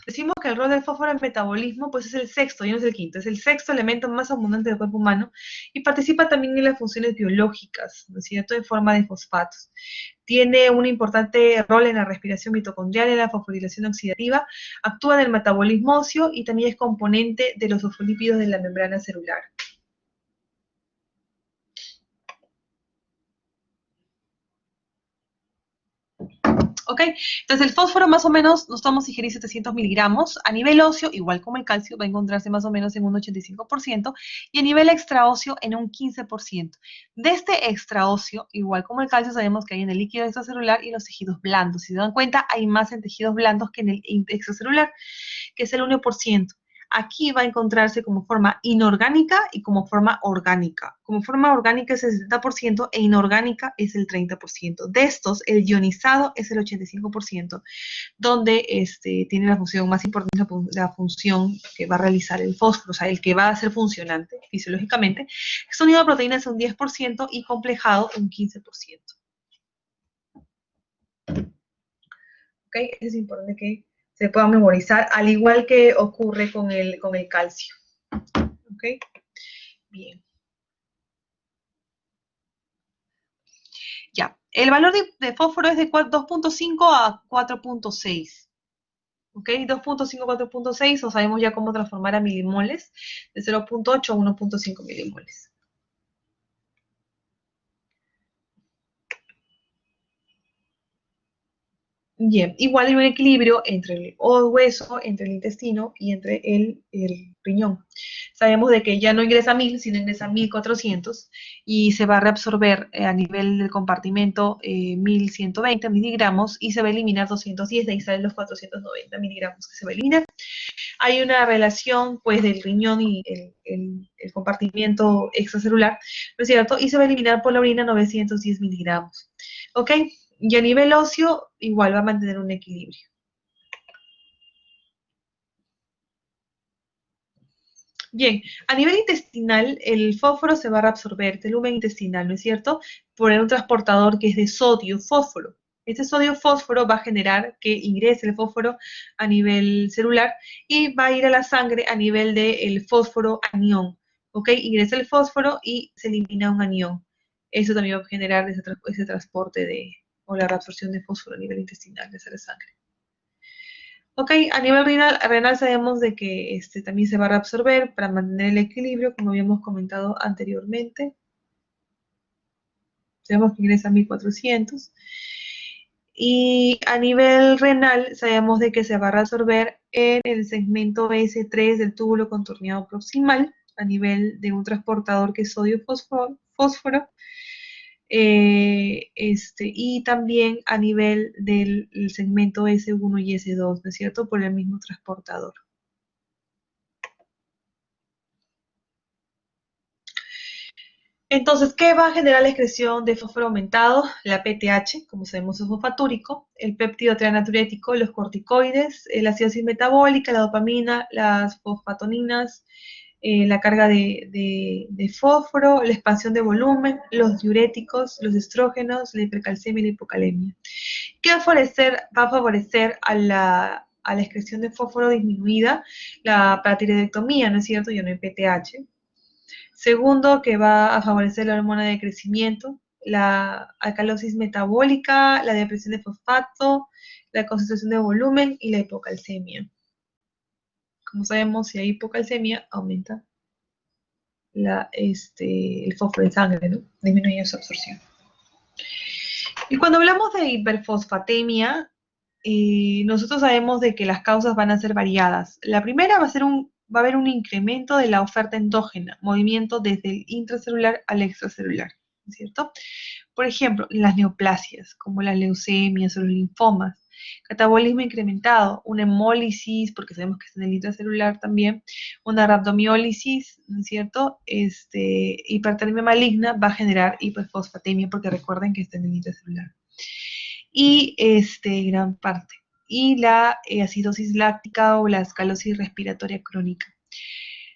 decimos que el rol del fósforo en metabolismo pues es el sexto, y no es el quinto, es el sexto elemento más abundante del cuerpo humano y participa también en las funciones biológicas, ¿no es cierto?, en forma de fosfatos. Tiene un importante rol en la respiración mitocondrial, en la fosforilación oxidativa, actúa en el metabolismo óseo y también es componente de los fosfolípidos de la membrana celular. ¿Ok? Entonces el fósforo más o menos nos vamos a ingerir 700 miligramos. A nivel óseo, igual como el calcio, va a encontrarse más o menos en un 85% y a nivel extraóseo en un 15%. De este extraóseo, igual como el calcio, sabemos que hay en el líquido extracelular y los tejidos blandos. Si se dan cuenta, hay más en tejidos blandos que en el extracelular, que es el 1%. Aquí va a encontrarse como forma inorgánica y como forma orgánica. Como forma orgánica es el 70% e inorgánica es el 30%. De estos, el ionizado es el 85%, donde tiene la función más importante, la función que va a realizar el fósforo, o sea, el que va a ser funcionante fisiológicamente. Sonido de proteínas un 10% y complejado un 15%. ¿Ok? Es importante que se pueda memorizar, al igual que ocurre con el calcio. ¿Ok? Bien. Ya. El valor de fósforo es de 2.5 a 4.6. ¿Ok? 2.5 a 4.6, o sabemos ya cómo transformar a milimoles, de 0.8 a 1.5 milimoles. Bien, igual hay un equilibrio entre el hueso, entre el intestino y entre el riñón. Sabemos de que ya no ingresa 1000, sino ingresa 1400 y se va a reabsorber a nivel del compartimento 1120 miligramos y se va a eliminar 210, de ahí salen los 490 miligramos que se va a eliminar. Hay una relación pues del riñón y el compartimiento extracelular, ¿no es cierto? Y se va a eliminar por la orina 910 miligramos. ¿Ok? Y a nivel óseo, igual va a mantener un equilibrio. Bien, a nivel intestinal, el fósforo se va a reabsorber del lumen intestinal, ¿no es cierto? Por un transportador que es de sodio, fósforo. Este sodio-fósforo va a generar que ingrese el fósforo a nivel celular y va a ir a la sangre a nivel del fósforo anión. ¿Ok? Ingresa el fósforo y se elimina un anión. Eso también va a generar ese transporte o la reabsorción de fósforo a nivel intestinal de la sangre. Ok, a nivel renal sabemos de que también se va a reabsorber para mantener el equilibrio, como habíamos comentado anteriormente. Sabemos que ingresa a 1400. Y a nivel renal sabemos de que se va a reabsorber en el segmento S3 del túbulo contorneado proximal, a nivel de un transportador que es sodio-fósforo, y también a nivel del segmento S1 y S2, ¿no es cierto?, por el mismo transportador. Entonces, ¿qué va a generar la excreción de fósforo aumentado? La PTH, como sabemos, es fosfatúrico, el péptido trianatriurético, los corticoides, la acidosis metabólica, la dopamina, las fosfatoninas, la carga de fósforo, la expansión de volumen, los diuréticos, los estrógenos, la hipercalcemia y la hipocalemia. ¿Qué va a favorecer a la excreción de fósforo disminuida? La paratiroidectomía, ¿no es cierto? Ya no hay PTH. Segundo, que va a favorecer la hormona de crecimiento, la alcalosis metabólica, la depresión de fosfato, la concentración de volumen y la hipocalcemia. Como sabemos, si hay hipocalcemia, aumenta el fósforo en sangre, ¿no? Disminuye su absorción. Y cuando hablamos de hiperfosfatemia, nosotros sabemos de que las causas van a ser variadas. La primera va a haber un incremento de la oferta endógena, movimiento desde el intracelular al extracelular, ¿cierto? Por ejemplo, las neoplasias, como las leucemias o los linfomas, catabolismo incrementado, una hemólisis, porque sabemos que está en el intracelular también, una rhabdomiólisis, ¿no es cierto? Hipertermia maligna va a generar hiperfosfatemia, porque recuerden que está en el intracelular. Y gran parte. Y la acidosis láctica o la esclerosis respiratoria crónica.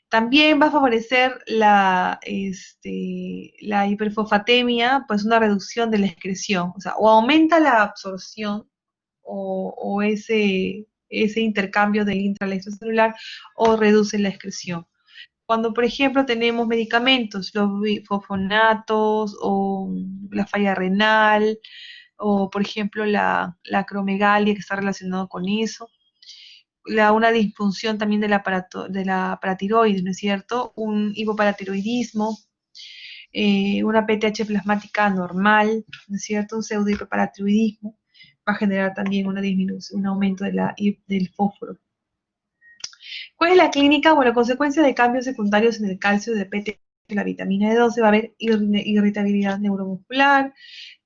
También va a favorecer la hiperfosfatemia, pues una reducción de la excreción, o sea, o aumenta la absorción o ese intercambio del intra al extracelular, o reduce la excreción. Cuando, por ejemplo, tenemos medicamentos, los bifosfonatos o la falla renal, o por ejemplo la acromegalia que está relacionado con eso, una disfunción también de la paratiroides, ¿no es cierto? Un hipoparatiroidismo, una PTH plasmática normal, ¿no es cierto? Un pseudohiperparatiroidismo va a generar también una disminución, un aumento del fósforo. ¿Cuál es la clínica? Bueno, a consecuencia de cambios secundarios en el calcio de PTH y la vitamina D12 va a haber irritabilidad neuromuscular,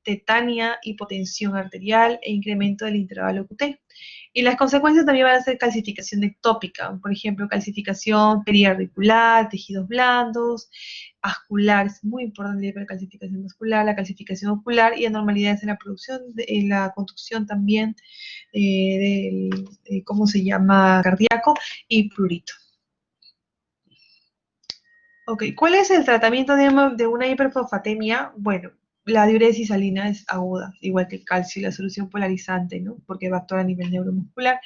tetania, hipotensión arterial e incremento del intervalo QT. Y las consecuencias también van a ser calcificación ectópica, por ejemplo, calcificación periarticular, tejidos blandos, vascular, es muy importante la calcificación vascular, la calcificación ocular y anormalidades en la producción, en la conducción también ¿cómo se llama? Cardíaco y prurito. Ok, ¿cuál es el tratamiento de una hiperfosfatemia? Bueno, la diuresis salina es aguda, igual que el calcio y la solución polarizante, ¿no? Porque va a actuar a nivel neuromuscular,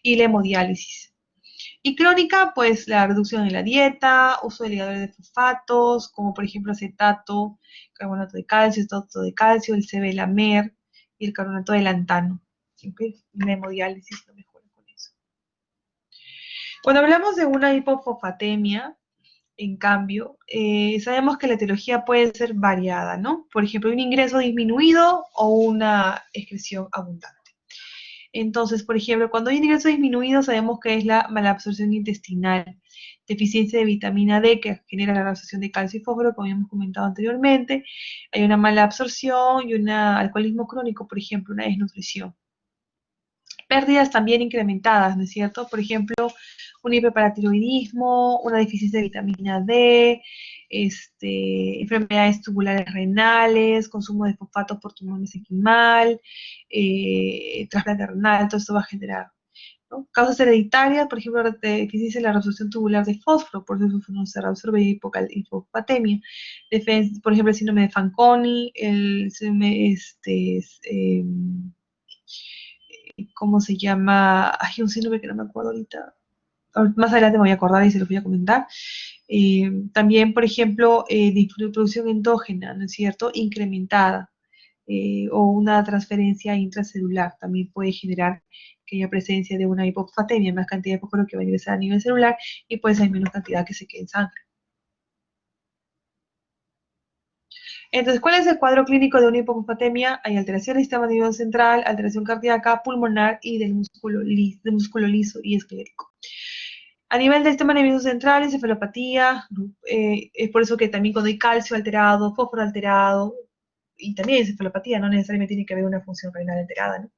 y la hemodiálisis. Y crónica, pues la reducción en la dieta, uso de ligadores de fosfatos, como por ejemplo acetato, carbonato de calcio, estato de calcio, el CB-Lamer y el carbonato de lantano. ¿Okay? La hemodiálisis no mejora con eso. Cuando hablamos de una hipofosfatemia, en cambio, sabemos que la etiología puede ser variada, ¿no? Por ejemplo, un ingreso disminuido o una excreción abundante. Entonces, por ejemplo, cuando hay un ingreso disminuido, sabemos que es la malabsorción intestinal, deficiencia de vitamina D que genera la reabsorción de calcio y fósforo, como habíamos comentado anteriormente. Hay una mala absorción y un alcoholismo crónico, por ejemplo, una desnutrición. Pérdidas también incrementadas, ¿no es cierto? Por ejemplo, un hiperparatiroidismo, una deficiencia de vitamina D, enfermedades tubulares renales, consumo de fosfato por tumor mesenquimal, trasplante renal, todo esto va a generar, ¿no? Causas hereditarias, por ejemplo, deficiencia en la reabsorción tubular de fósforo, por eso no se reabsorbe hipopatemia. Por ejemplo, el síndrome de Fanconi, el síndrome, ¿cómo se llama? Hay un síndrome que no me acuerdo ahorita. Más adelante me voy a acordar y se los voy a comentar. También, por ejemplo, de producción endógena, ¿no es cierto? Incrementada, o una transferencia intracelular también puede generar que haya presencia de una hipofosfatemia, más cantidad de fósforo que va a ingresar a nivel celular y pues hay menos cantidad que se quede en sangre. Entonces, ¿cuál es el cuadro clínico de una hipofosfatemia? Hay alteración del sistema nervioso central, alteración cardíaca, pulmonar y del músculo liso y esquelético. A nivel del sistema nervioso central, encefalopatía, es por eso que también cuando hay calcio alterado, fósforo alterado, y también encefalopatía, no necesariamente tiene que haber una función renal alterada, ¿no?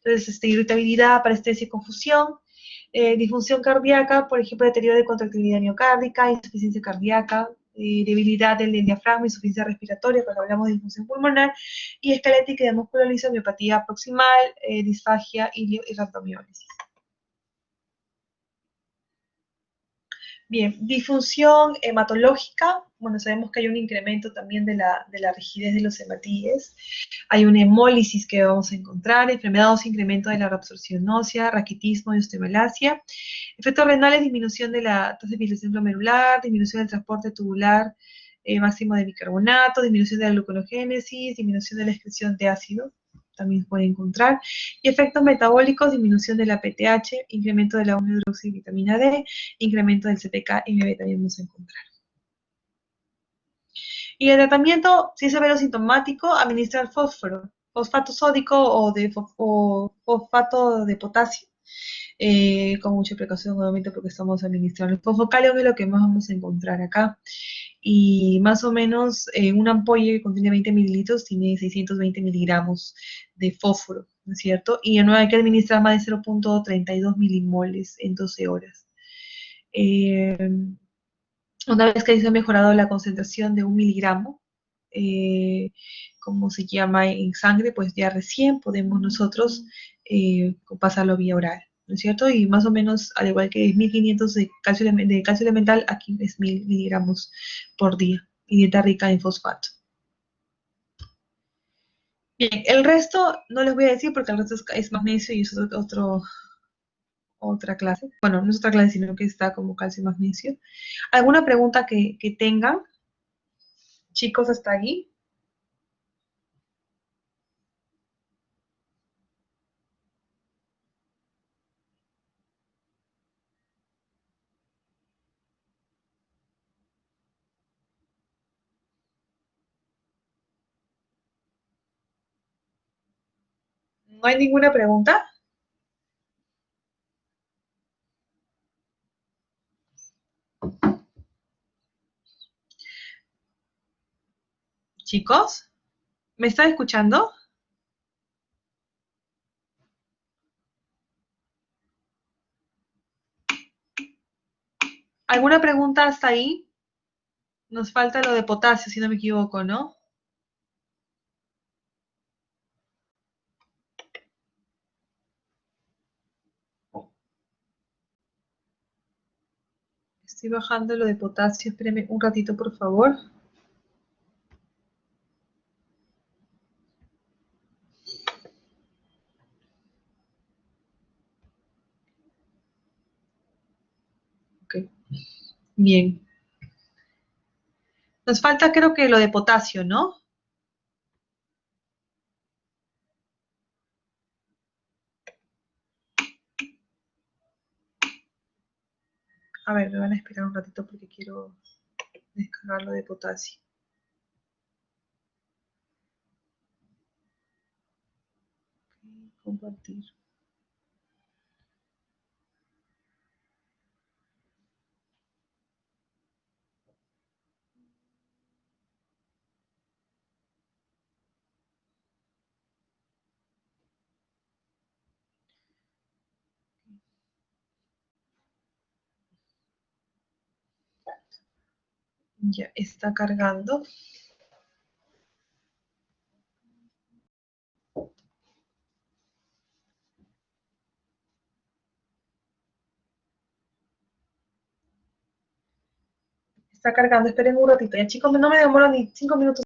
Entonces, irritabilidad, parestesia y confusión, disfunción cardíaca, por ejemplo, deterioro de contractilidad miocárdica, insuficiencia cardíaca, debilidad del diafragma, insuficiencia respiratoria, cuando hablamos de disfunción pulmonar, y esquelética y de músculo liso, miopatía proximal, disfagia y rhabdomiólisis. Bien, disfunción hematológica, bueno, sabemos que hay un incremento también de la rigidez de los hematíes, hay una hemólisis que vamos a encontrar, enfermedad o incremento de la reabsorción ósea, raquitismo y osteomalacia, efectos renales, disminución de la tasa de filtración glomerular, disminución del transporte tubular máximo de bicarbonato, disminución de la gluconogénesis, disminución de la excreción de ácido, también puede encontrar, y efectos metabólicos, disminución de la PTH, incremento de la 1-hidroxivitamina D, incremento del CPK-MB también vamos a encontrar. Y el tratamiento, si es severo sintomático, administrar fósforo, fosfato sódico o fosfato de potasio, con mucha precaución, obviamente, porque estamos administrando el fosfocalio, que es lo que más vamos a encontrar acá. Y más o menos una ampolla que contiene 20 mililitros tiene 620 miligramos de fósforo, ¿no es cierto? Y no hay que administrar más de 0.32 milimoles en 12 horas. Una vez que se ha mejorado la concentración de 1 miligramo, como se llama en sangre, pues ya recién podemos nosotros pasarlo vía oral, ¿no es cierto? Y más o menos, al igual que 1500 de calcio elemental, aquí es 1000 miligramos por día, y dieta rica en fosfato. Bien, el resto no les voy a decir porque el resto es magnesio y es otra clase. Bueno, no es otra clase, sino que está como calcio y magnesio. ¿Alguna pregunta que tengan, chicos, hasta ahí? ¿No hay ninguna pregunta? Chicos, ¿me están escuchando? ¿Alguna pregunta hasta ahí? Nos falta lo de potasio, si no me equivoco, ¿no? Estoy bajando lo de potasio, espérenme un ratito, por favor. Ok, bien. Nos falta, creo que lo de potasio, ¿no? A ver, me van a esperar un ratito porque quiero descargar lo de potasio. Compartir. Ya está cargando. Está cargando, esperen un ratito. Ya, chicos, no me demoro ni 5 minutos.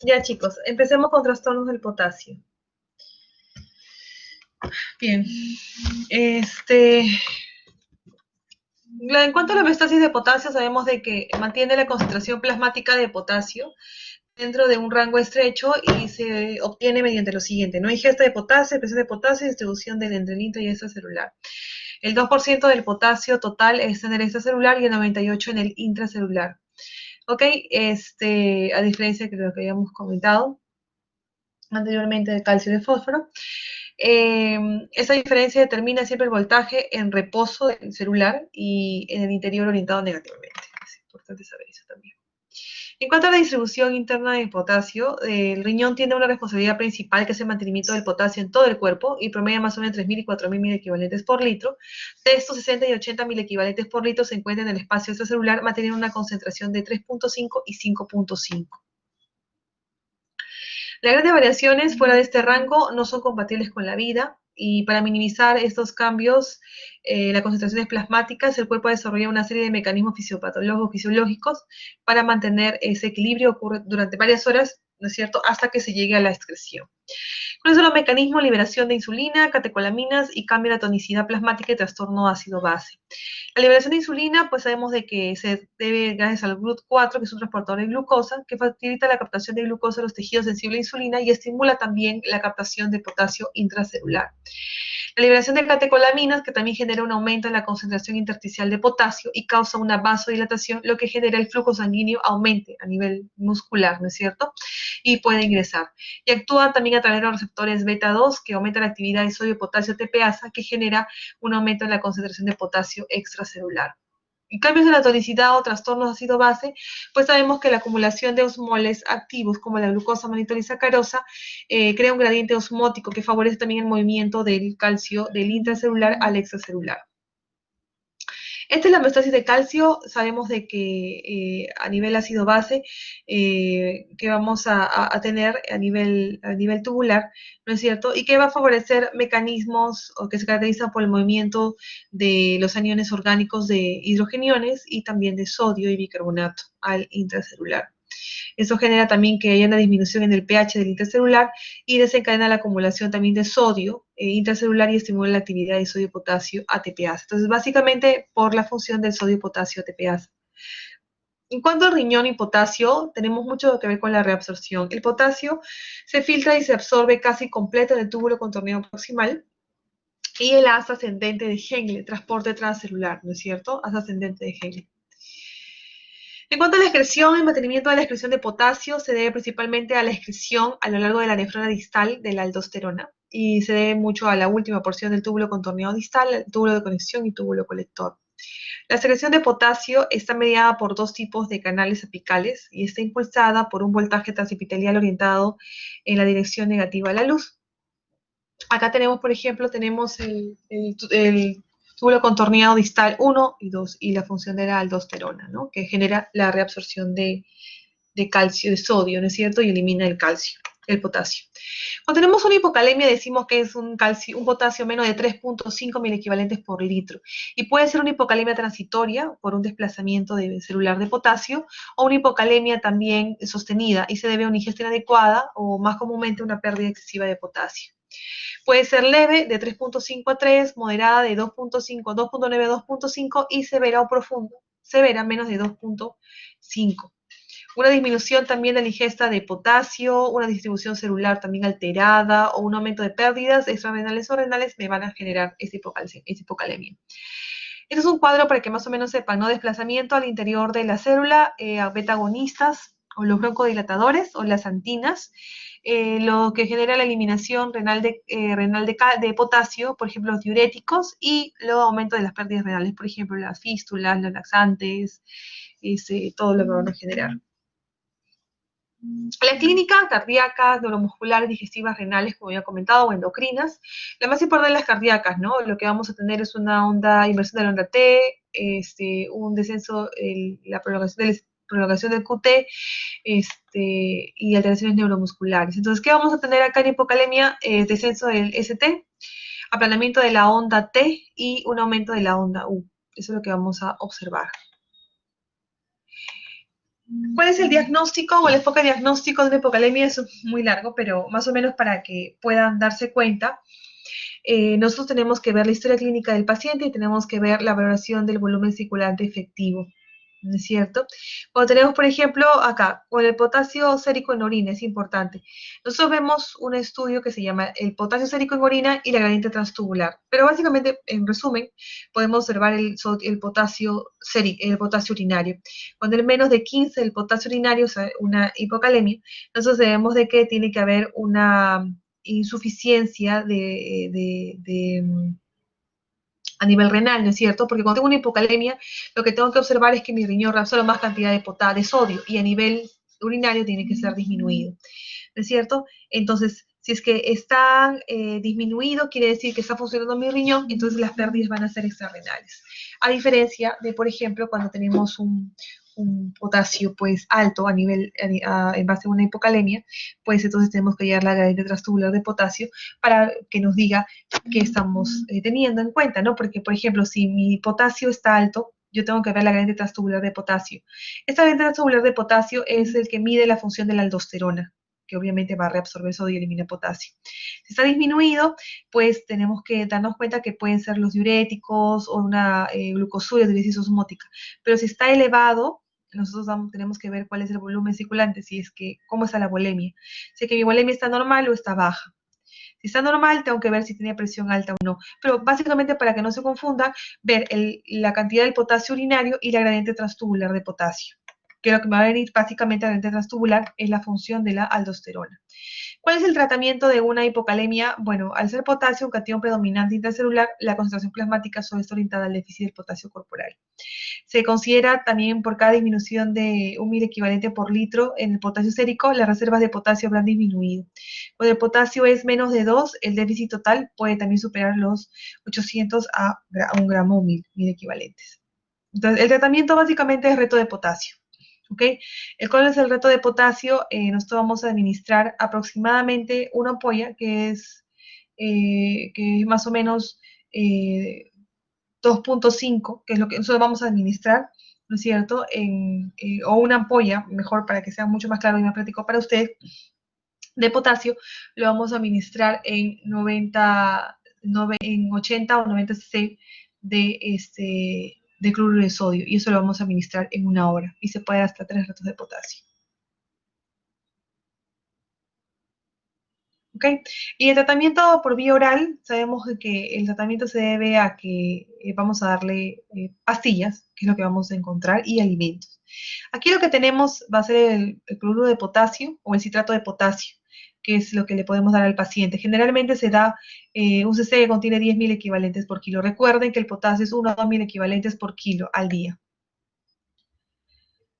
Ya chicos, empecemos con trastornos del potasio. Bien, en cuanto a la homeostasis de potasio, sabemos de que mantiene la concentración plasmática de potasio dentro de un rango estrecho y se obtiene mediante lo siguiente, ¿no? Ingesta de potasio, presión de potasio y distribución del endrenito y extracelular. El 2% del potasio total está en el extracelular y el 98% en el intracelular. ¿Ok? A diferencia de lo que habíamos comentado anteriormente del calcio y del fósforo. Esa diferencia determina siempre el voltaje en reposo del celular y en el interior orientado negativamente. Es importante saber eso también. En cuanto a la distribución interna de potasio, el riñón tiene una responsabilidad principal que es el mantenimiento del potasio en todo el cuerpo y promedia más o menos 3.000 y 4.000 milequivalentes por litro. De estos 60 y 80 milequivalentes por litro se encuentran en el espacio extracelular manteniendo una concentración de 3.5 y 5.5. Las grandes variaciones fuera de este rango no son compatibles con la vida y para minimizar estos cambios, las concentraciones plasmáticas, el cuerpo desarrolla una serie de mecanismos fisiopatológicos, fisiológicos para mantener ese equilibrio, ocurre durante varias horas, ¿no es cierto?, hasta que se llegue a la excreción. ¿Cuáles son los mecanismos? Liberación de insulina, catecolaminas y cambio de la tonicidad plasmática y trastorno ácido-base. La liberación de insulina, pues sabemos de que se debe gracias al GLUT4, que es un transportador de glucosa, que facilita la captación de glucosa en los tejidos sensibles a insulina y estimula también la captación de potasio intracelular. La liberación de catecolaminas, que también genera un aumento en la concentración intersticial de potasio y causa una vasodilatación, lo que genera el flujo sanguíneo aumente a nivel muscular, ¿no es cierto? Y puede ingresar. Y actúa también a través de los receptores beta 2, que aumenta la actividad de sodio-potasio TPasa, que genera un aumento en la concentración de potasio extracelular. Y cambios en la tonicidad o trastornos ácido-base, pues sabemos que la acumulación de osmoles activos como la glucosa manitolisacarosa crea un gradiente osmótico que favorece también el movimiento del calcio del intracelular al extracelular. Esta es la homeostasis de calcio, sabemos de que a nivel ácido-base que vamos a tener a nivel tubular, ¿no es cierto? Y que va a favorecer mecanismos o que se caracterizan por el movimiento de los aniones orgánicos de hidrogeniones y también de sodio y bicarbonato al intracelular. Eso genera también que haya una disminución en el pH del intracelular y desencadena la acumulación también de sodio intracelular y estimula la actividad de sodio-potasio ATPasa. Entonces, básicamente por la función del sodio-potasio ATPasa. En cuanto al riñón y potasio, tenemos mucho que ver con la reabsorción. El potasio se filtra y se absorbe casi completo en el túbulo contorneado proximal y el haz ascendente de Henle, transporte transcelular, ¿no es cierto? Haz ascendente de Henle. En cuanto a la excreción, el mantenimiento de la excreción de potasio se debe principalmente a la excreción a lo largo de la nefrona distal de la aldosterona y se debe mucho a la última porción del túbulo contorneado distal, el túbulo de conexión y túbulo colector. La secreción de potasio está mediada por dos tipos de canales apicales y está impulsada por un voltaje transepitelial orientado en la dirección negativa a la luz. Acá tenemos, por ejemplo, tenemos el túbulo contorneado distal 1 y 2 y la función de la aldosterona, ¿no? Que genera la reabsorción de calcio, de sodio, ¿no es cierto? Y elimina el calcio, el potasio. Cuando tenemos una hipocalemia decimos que es un potasio menos de 3.5 milequivalentes por litro. Y puede ser una hipocalemia transitoria por un desplazamiento celular de potasio o una hipocalemia también sostenida y se debe a una ingestión adecuada o más comúnmente una pérdida excesiva de potasio. Puede ser leve de 3.5 a 3, moderada de 2.5 a 2.9 a 2.5 y severa o profunda, severa menos de 2.5. Una disminución también de la ingesta de potasio, una distribución celular también alterada o un aumento de pérdidas extrarrenales o renales me van a generar esta hipocalemia. Este es un cuadro para que más o menos sepan, ¿no? Desplazamiento al interior de la célula, beta-agonistas o los broncodilatadores o las antinas, lo que genera la eliminación renal de potasio, por ejemplo, los diuréticos, y luego aumento de las pérdidas renales, por ejemplo, las fístulas, los laxantes, todo lo que van a generar. La clínica, cardíacas, neuromusculares, digestivas, renales, como ya he comentado, o endocrinas. La más importante de las cardíacas, ¿no? Lo que vamos a tener es una inversión de la onda T, un descenso, la prolongación del QT, y alteraciones neuromusculares. Entonces, ¿qué vamos a tener acá en hipocalemia? Descenso del ST, aplanamiento de la onda T y un aumento de la onda U. Eso es lo que vamos a observar. ¿Cuál es el diagnóstico o el enfoque diagnóstico de una hipocalemia? Es muy largo, pero más o menos para que puedan darse cuenta. Nosotros tenemos que ver la historia clínica del paciente y tenemos que ver la valoración del volumen circulante efectivo, ¿no es cierto? Cuando tenemos, por ejemplo, acá, con el potasio sérico en orina, es importante. Nosotros vemos un estudio que se llama el potasio sérico en orina y la gradiente transtubular. Pero básicamente, en resumen, podemos observar el potasio sérico, el potasio urinario. Cuando es menos de 15 el potasio urinario, o sea, una hipocalemia, nosotros debemos de que tiene que haber una insuficiencia a nivel renal, ¿no es cierto? Porque cuando tengo una hipocalemia, lo que tengo que observar es que mi riñón reabsorbe más cantidad de sodio y a nivel urinario tiene que ser disminuido, ¿no es cierto? Entonces, si es que está disminuido, quiere decir que está funcionando mi riñón, entonces las pérdidas van a ser extrarrenales. A diferencia de, por ejemplo, cuando tenemos un potasio pues alto a nivel, en base a una hipocalemia, pues entonces tenemos que llevar la gradiente transtubular de potasio para que nos diga qué estamos teniendo en cuenta, ¿no? Porque, por ejemplo, si mi potasio está alto, yo tengo que ver la gradiente transtubular de potasio. Esta gradiente transtubular de potasio es el que mide la función de la aldosterona, que obviamente va a reabsorber sodio y elimina potasio. Si está disminuido, pues tenemos que darnos cuenta que pueden ser los diuréticos o una glucosuria, diuresis osmótica. Pero si está elevado, nosotros tenemos que ver cuál es el volumen circulante, si es que, cómo está la volemia. Si es que mi volemia está normal o está baja. Si está normal, tengo que ver si tiene presión alta o no. Pero básicamente, para que no se confunda, ver la cantidad del potasio urinario y la gradiente transtubular de potasio. Que lo que me va a venir básicamente a la gradiente transtubular es la función de la aldosterona. ¿Cuál es el tratamiento de una hipocalemia? Bueno, al ser potasio un catión predominante intracelular, la concentración plasmática solo está orientada al déficit del potasio corporal. Se considera también por cada disminución de 1.000 equivalente por litro en el potasio sérico, las reservas de potasio habrán disminuido. Cuando el potasio es menos de 2, el déficit total puede también superar los 800 a 1 gramo o 1.000 equivalentes. Entonces, el tratamiento básicamente es reto de potasio. ¿Ok? ¿Cuál es el reto de potasio? Nosotros vamos a administrar aproximadamente una ampolla que es más o menos 2.5, que es lo que nosotros vamos a administrar, ¿no es cierto? O una ampolla, mejor para que sea mucho más claro y más práctico para usted, de potasio, lo vamos a administrar en 80 o 90 cc de cloruro de sodio, y eso lo vamos a administrar en 1 hora, y se puede dar hasta 3 ratos de potasio. ¿Ok? Y el tratamiento por vía oral, sabemos que el tratamiento se debe a que vamos a darle pastillas, que es lo que vamos a encontrar, y alimentos. Aquí lo que tenemos va a ser el cloruro de potasio o el citrato de potasio, que es lo que le podemos dar al paciente. Generalmente se da un CC que contiene 10.000 equivalentes por kilo. Recuerden que el potasio es 1 a 2.000 equivalentes por kilo al día.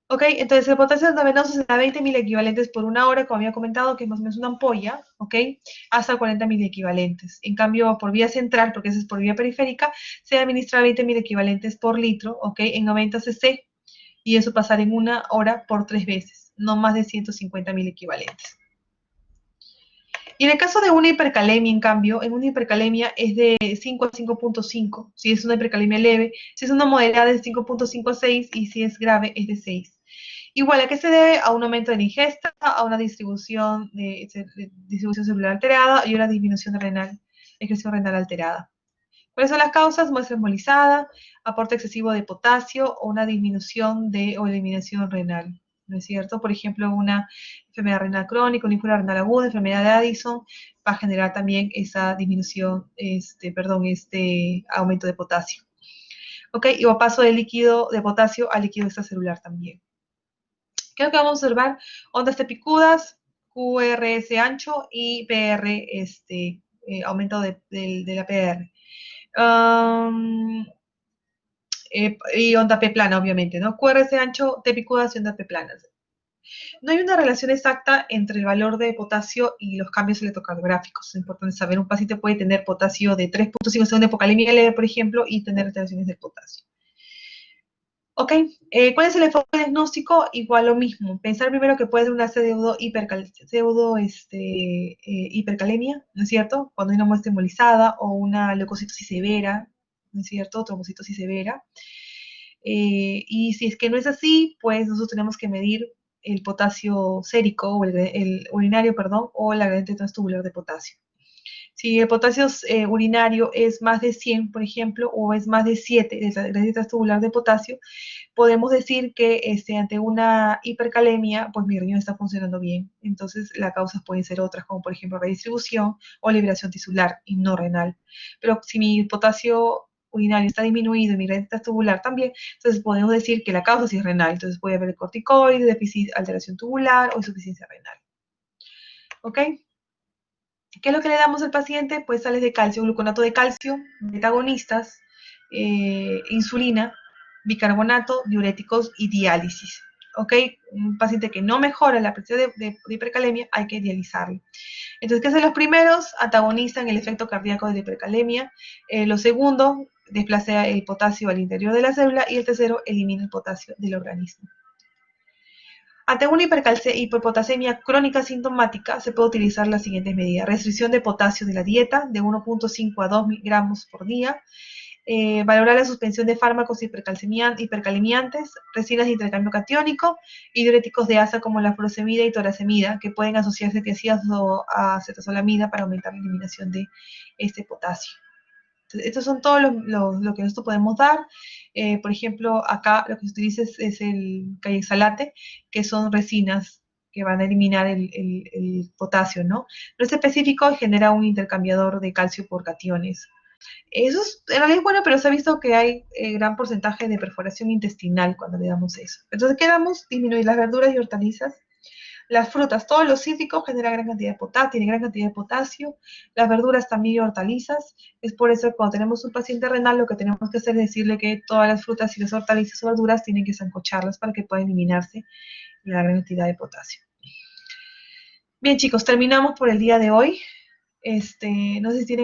Ok, entonces el potasio endovenoso se da 20.000 equivalentes por 1 hora, como había comentado, que es más o menos una ampolla, ok, hasta 40.000 equivalentes. En cambio, por vía central, porque esa es por vía periférica, se administra 20.000 equivalentes por litro, ok, en 90 cc, y eso pasar en 1 hora por 3 veces, no más de 150.000 equivalentes. Y en el caso de una hipercalemia, en cambio, en una hipercalemia es de 5 a 5.5, si es una hipercalemia leve, si es una moderada es de 5.5 a 6, y si es grave es de 6. Igual, ¿a qué se debe? A un aumento de la ingesta, a una distribución celular alterada y una disminución renal, excreción renal alterada. ¿Cuáles son las causas? Muestra embolizada, aporte excesivo de potasio o una disminución o eliminación renal, ¿no es cierto? Por ejemplo, una enfermedad renal crónica, una ínfula renal aguda, enfermedad de Addison, va a generar también esa disminución, aumento de potasio. ¿Ok? Y o paso de líquido de potasio a líquido extracelular también. ¿Qué es lo que vamos a observar? Ondas tepicudas, QRS ancho y PR, aumento de la PR. Y onda P plana, obviamente, ¿no? QRS ancho, T picudas y onda P planas. No hay una relación exacta entre el valor de potasio y los cambios electrocardiográficos. Es importante saber, un paciente puede tener potasio de 3.5 según hipocalemia leve, por ejemplo, y tener alteraciones del potasio. Ok, ¿cuál es el enfoque diagnóstico? Igual lo mismo. Pensar primero que puede ser una hipercalemia, ¿no es cierto? Cuando hay una muestra embolizada o una leucocitosis severa, ¿no es cierto? Trombocitosis severa. Y si es que no es así, pues nosotros tenemos que medir el potasio sérico, o el urinario, perdón, o la gradiente transtubular de potasio. Si el potasio urinario es más de 100, por ejemplo, o es más de 7 de la gradiente transtubular de potasio, podemos decir que ante una hipercalemia, pues mi riñón está funcionando bien. Entonces, las causas pueden ser otras, como por ejemplo redistribución o liberación tisular y no renal. Pero si mi potasio urinario está disminuido y mi gradiente tubular también, entonces podemos decir que la causa sí es renal. Entonces puede haber corticoides, déficit, alteración tubular o insuficiencia renal. ¿Ok? ¿Qué es lo que le damos al paciente? Pues sales de calcio, gluconato de calcio, betagonistas, insulina, bicarbonato, diuréticos y diálisis. ¿Ok? Un paciente que no mejora la presión de hipercalemia, hay que dializarlo. Entonces, ¿qué hacen los primeros? Antagonizan el efecto cardíaco de la hipercalemia. Los segundos, desplaza el potasio al interior de la célula. Y el tercero, elimina el potasio del organismo. Ante una hiperpotasemia crónica sintomática, se puede utilizar las siguientes medidas. Restricción de potasio de la dieta de 1.5 a 2 gramos por día. Valorar la suspensión de fármacos hipercalemiantes, resinas de intercambio catiónico y diuréticos de asa como la furosemida y torasemida, que pueden asociarse a acetazolamida para aumentar la eliminación de este potasio. Entonces, estos son todos lo que nosotros podemos dar. Por ejemplo, acá lo que se utiliza es el caixalate, que son resinas que van a eliminar el potasio, ¿no? No es específico y genera un intercambiador de calcio por cationes. Eso en realidad es bueno, pero se ha visto que hay gran porcentaje de perforación intestinal cuando le damos eso. Entonces, ¿qué damos? Disminuir las verduras y hortalizas. Las frutas, todos los cítricos generan gran cantidad de potasio, tienen gran cantidad de potasio. Las verduras también y hortalizas. Es por eso que cuando tenemos un paciente renal, lo que tenemos que hacer es decirle que todas las frutas y las hortalizas o verduras tienen que sancocharlas para que pueda eliminarse la gran cantidad de potasio. Bien, chicos, terminamos por el día de hoy. No sé si tienen